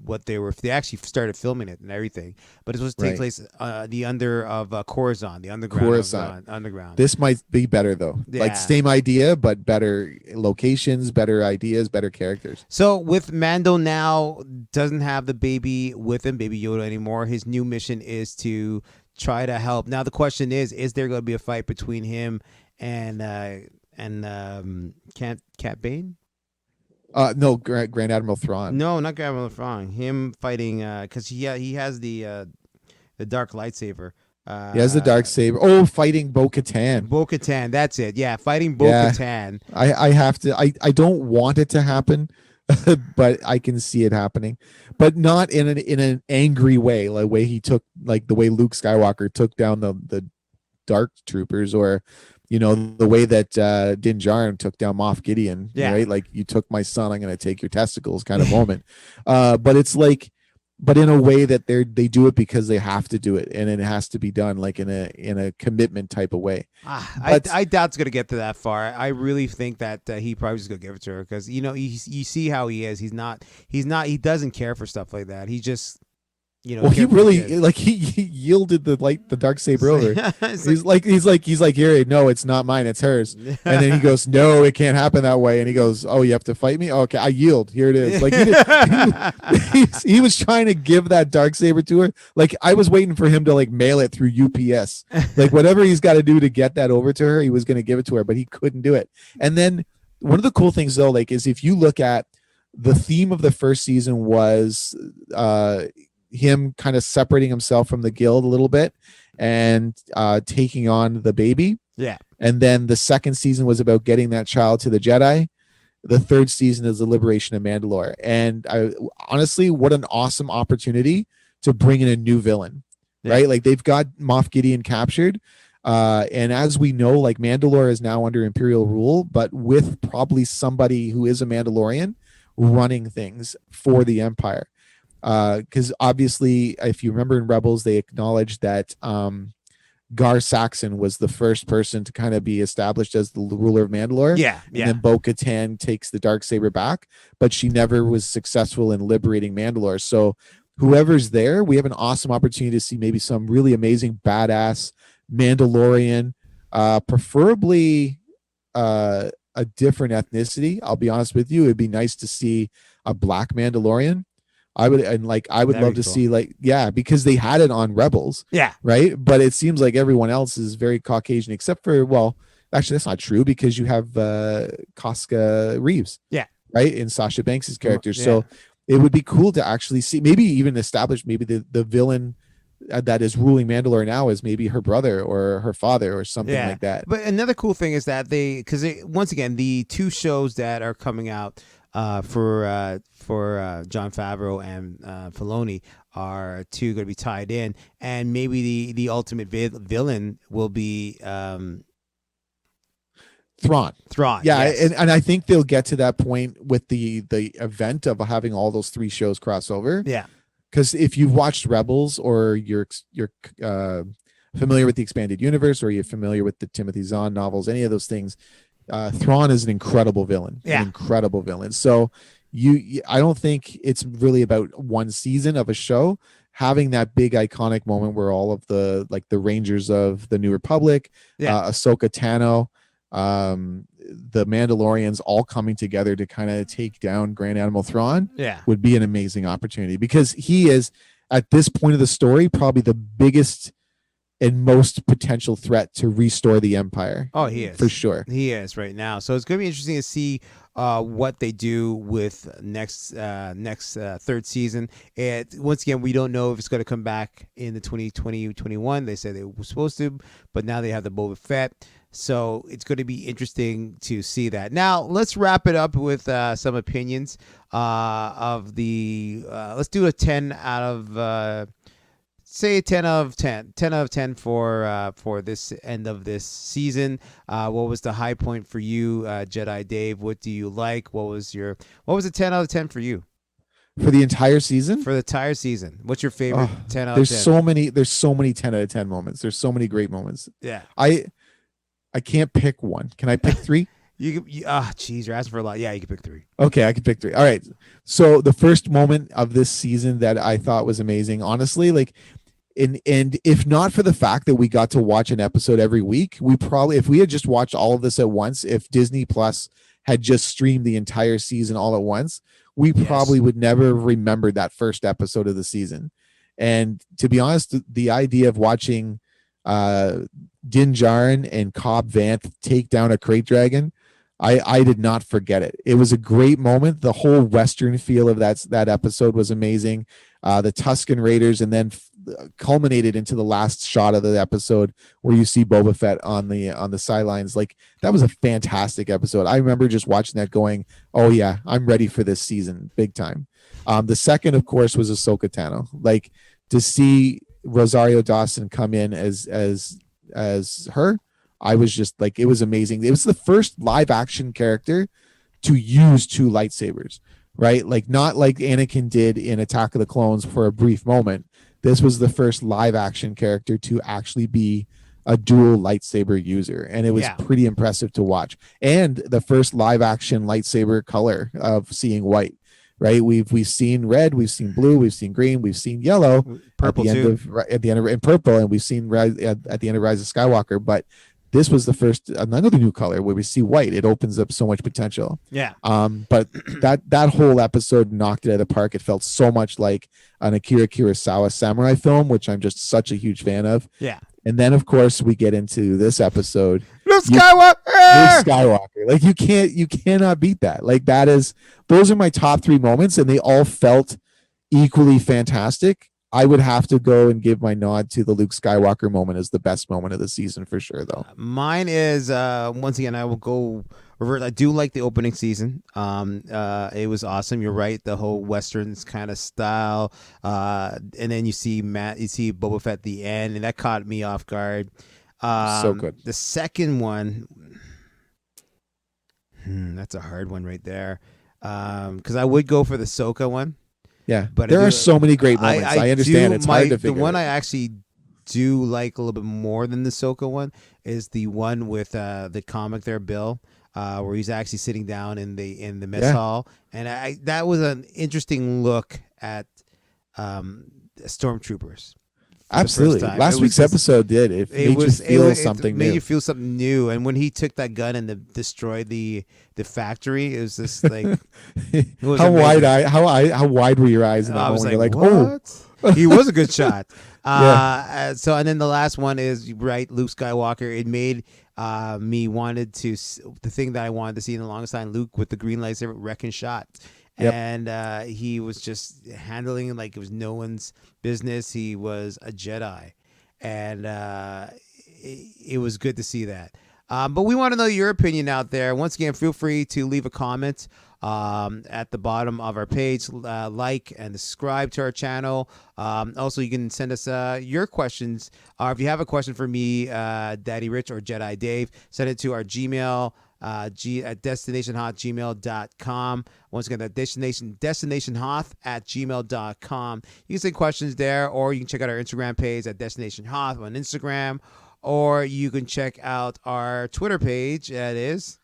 what they actually started filming it and everything. But it was to take place the under of Coruscant, the underground. Underground. This might be better though. Yeah. Like same idea, but better locations, better ideas, better characters. So with Mando now doesn't have the baby with him, Baby Yoda anymore. His new mission is to try to help. Now the question is there going to be a fight between him and Cat Bane? No, Grand Admiral Thrawn. No, not Grand Admiral Thrawn. Him fighting because he has the dark lightsaber. He has the dark saber. Oh, fighting Bo-Katan. Bo-Katan, that's it. Yeah, fighting Bo-Katan. I have to. I don't want it to happen, but I can see it happening, but not in an angry way, like the way Luke Skywalker took down the Dark Troopers, or the way that Din Djarin took down Moff Gideon. Yeah. Right, like you took my son, I'm going to take your testicles, kind of moment. But it's like, but in a way that they do it because they have to do it, and it has to be done like in a commitment type of way. I doubt it's gonna get to that far. I really think that he probably just gonna give it to her because you see how he is. He doesn't care for stuff like that. He just well, he really he yielded the dark saber over. he's like here, no, it's not mine, it's hers. And then he goes, no, it can't happen that way. And he goes, oh, you have to fight me? Okay, I yield. Here it is. Like he was trying to give that dark saber to her. Like I was waiting for him to like mail it through UPS. Like whatever he's got to do to get that over to her, he was going to give it to her, but he couldn't do it. And then one of the cool things though, like, is if you look at the theme of the first season was him kind of separating himself from the guild a little bit and taking on the baby. Yeah. And then the second season was about getting that child to the Jedi. The third season is the liberation of Mandalore. And honestly, what an awesome opportunity to bring in a new villain, right? Like they've got Moff Gideon captured. And as we know, like Mandalore is now under Imperial rule, but with probably somebody who is a Mandalorian running things for the Empire. Because obviously, if you remember in Rebels, they acknowledged that Gar Saxon was the first person to kind of be established as the ruler of Mandalore. Yeah. And then Bo-Katan takes the Darksaber back, but she never was successful in liberating Mandalore. So whoever's there, we have an awesome opportunity to see maybe some really amazing, badass Mandalorian, preferably a different ethnicity. I'll be honest with you. It'd be nice to see a black Mandalorian. I would love to see because they had it on Rebels. Yeah. Right. But it seems like everyone else is very Caucasian, except for, well, actually that's not true because you have Casca Reeves. Yeah. Right. In Sasha Banks's character. Yeah. So it would be cool to actually see, maybe even establish maybe the villain that is ruling Mandalore now is maybe her brother or her father or something like that. But another cool thing is that because once again, the two shows that are coming out for Jon Favreau and Filoni are two going to be tied in, and maybe the ultimate villain will be Thrawn. Yeah, yes. and I think they'll get to that point with the event of having all those three shows cross over. Yeah. Because if you've watched Rebels or you're familiar with the expanded universe or you're familiar with the Timothy Zahn novels, any of those things, Thrawn is an incredible villain. Yeah. An incredible villain. So I don't think it's really about one season of a show. Having that big iconic moment where all of the Rangers of the New Republic, Ahsoka Tano, the Mandalorians all coming together to kind of take down Grand Admiral Thrawn would be an amazing opportunity, because he is at this point of the story probably the biggest and most potential threat to restore the Empire. Oh, he is. For sure. He is right now. So it's going to be interesting to see what they do with next third season. And once again, we don't know if it's going to come back in the 2020-21. They said they were supposed to, but now they have the Boba Fett. So it's going to be interesting to see that. Now, let's wrap it up with some opinions of the let's do a 10 out of say 10 out of 10 out of 10 for this end of this season. What was the high point for you, Jedi Dave? What do you like? What was a 10 out of 10 for you for the entire season? For the entire season, what's your favorite 10 out of 10? There's so many 10 out of 10 moments. There's so many great moments. Yeah. I can't pick one. Can I pick three? You're asking for a lot. Yeah, you can pick three. Okay, I can pick three. All right. So the first moment of this season that I thought was amazing, honestly, and if not for the fact that we got to watch an episode every week, we probably, if we had just watched all of this at once, if Disney Plus had just streamed the entire season all at once, we probably would never have remembered that first episode of the season. And to be honest, the idea of watching Din Djarin and Cobb Vanth take down a crate dragon, I did not forget it. It was a great moment. The whole Western feel of that episode was amazing. The Tusken Raiders, and then culminated into the last shot of the episode where you see Boba Fett on the sidelines. That was a fantastic episode. I remember just watching that going, oh yeah, I'm ready for this season big time. The second, of course, was Ahsoka Tano. To see Rosario Dawson come in as her, I was just it was amazing. It was the first live action character to use two lightsabers, right? Not like Anakin did in Attack of the Clones for a brief moment. This was the first live action character to actually be a dual lightsaber user, and it was pretty impressive to watch. And the first live action lightsaber color of seeing white. Right, we've seen red, we've seen blue, we've seen green, we've seen yellow, purple at the end of and purple, and we've seen at the end of Rise of Skywalker. But this was the first another new color where we see white. It opens up so much potential. Yeah. But that whole episode knocked it out of the park. It felt so much like an Akira Kurosawa samurai film, which I'm just such a huge fan of. Yeah. And then, of course, we get into this episode. Luke Skywalker. You cannot beat that. Those are my top three moments, and they all felt equally fantastic. I would have to go and give my nod to the Luke Skywalker moment as the best moment of the season for sure, though. Mine is once again, I will go reverse. I do like the opening season. It was awesome. You're right, the whole westerns kind of style, and then you see Boba Fett at the end, and that caught me off guard. So good. The second one, that's a hard one right there, because I would go for the Ahsoka one. Yeah, but there are so many great moments. I understand it's hard to figure. The one I actually do like a little bit more than the Ahsoka one is the one with the comic there, Bill, where he's actually sitting down in the mess hall, and that was an interesting look at stormtroopers. Absolutely, last week's episode did. It made you feel something new. Made you feel something new, and when he took that gun and destroyed the factory, it was just like how wide were your eyes in that moment? You're like, what? Oh, he was a good shot. So, and then the last one is right, Luke Skywalker. It made me wanted to the thing that I wanted to see in the longest time, Luke with the green lightsaber wrecking shot. Yep. and he was just handling it like it was no one's business. He was a Jedi, and it was good to see that. But we want to know your opinion out there. Once again, feel free to leave a comment at the bottom of our page, like and subscribe to our channel. Also, you can send us your questions. If you have a question for me, Daddy Rich or Jedi Dave, send it to our Gmail at destinationhoth@gmail.com. Once again, that destinationhoth@gmail.com. You can send questions there, or you can check out our Instagram page at Destination Hoth on Instagram, or you can check out our Twitter page. That is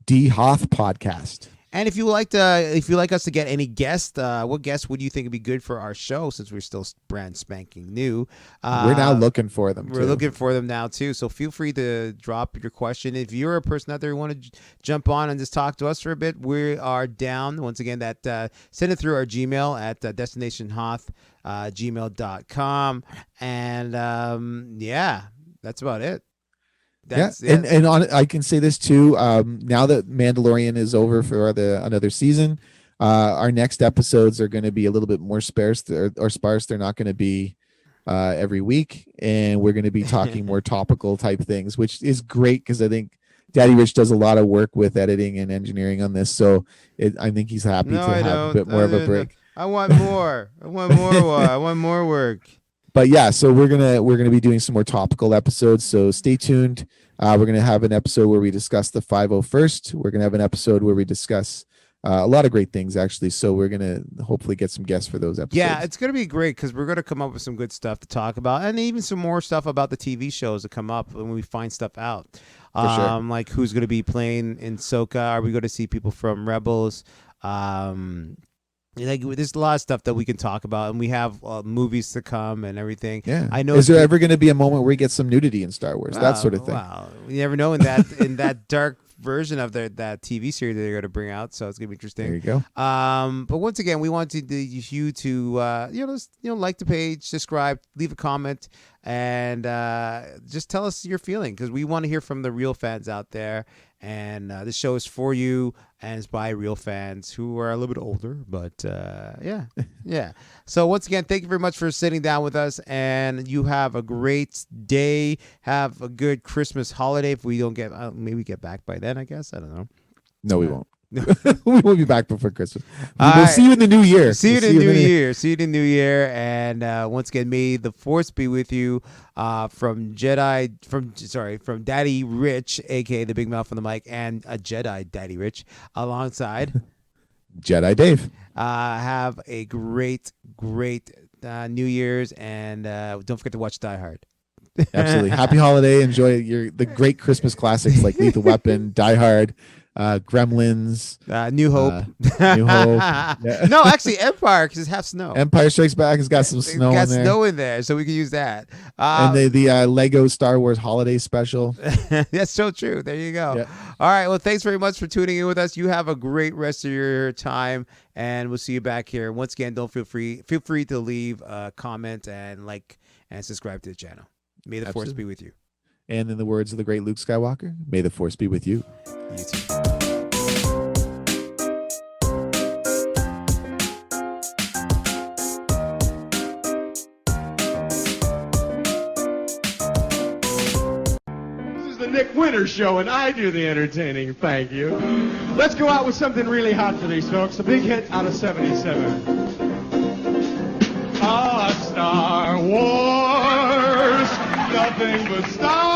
D Hoth Podcast. And if you like us to get any guest, what guest would you think would be good for our show? Since we're still brand spanking new, we're now looking for them. We're looking for them now too. So feel free to drop your question. If you're a person out there who want to jump on and just talk to us for a bit, we are down. Once again, that send it through our Gmail at destinationhoth@gmail.com. And yeah, that's about it. And I can say this too. Now that Mandalorian is over for another season, our next episodes are going to be a little bit more sparse. Or sparse. They're not going to be every week, and we're going to be talking more topical type things, which is great because I think Daddy Rich does a lot of work with editing and engineering on this. So I think he's happy to have a bit more of a break. I want more. I want more. I want more work. But yeah, so we're gonna be doing some more topical episodes. So stay tuned. We're gonna have an episode where we discuss the 501st. We're gonna have an episode where we discuss a lot of great things actually. So we're gonna hopefully get some guests for those episodes. Yeah, it's gonna be great because we're gonna come up with some good stuff to talk about, and even some more stuff about the TV shows that come up when we find stuff out. For sure. Like who's gonna be playing in Ahsoka? Are we gonna see people from Rebels? Like there's a lot of stuff that we can talk about, and we have movies to come and everything. Yeah, I know. Is there ever going to be a moment where we get some nudity in Star Wars? That sort of thing. Wow, you never know in that dark version of that TV series that they're going to bring out. So it's going to be interesting. There you go. But once again, we want you to like the page, subscribe, leave a comment, and just tell us your feeling because we want to hear from the real fans out there. And this show is for you, and it's by real fans who are a little bit older. But yeah. So once again, thank you very much for sitting down with us, and you have a great day. Have a good Christmas holiday. If we don't maybe get back by then, I guess. I don't know. No, we won't. We will be back before Christmas. We'll see you in the new year. See you in the new year. See you in the new year. And once again, may the force be with you. From Daddy Rich, aka the Big Mouth on the mic, and a Jedi Daddy Rich alongside Jedi Dave. Have a great New Year's, and don't forget to watch Die Hard. Absolutely. Happy holiday. Enjoy the great Christmas classics like Lethal Weapon, Die Hard, Gremlins, New Hope. New Hope. Yeah. No, actually, Empire because it's half snow. Empire Strikes Back has got some snow in there. Got snow in there, so we can use that. And the Lego Star Wars Holiday Special. That's so true. There you go. Yeah. All right. Well, thanks very much for tuning in with us. You have a great rest of your time, and we'll see you back here. Once again, feel free to leave a comment and like and subscribe to the channel. May the force be with you. And in the words of the great Luke Skywalker, may the force be with you. You too. This is the Nick Winter Show, and I do the entertaining. Thank you. Let's go out with something really hot for these folks. A big hit out of '77. Star Wars, nothing but Star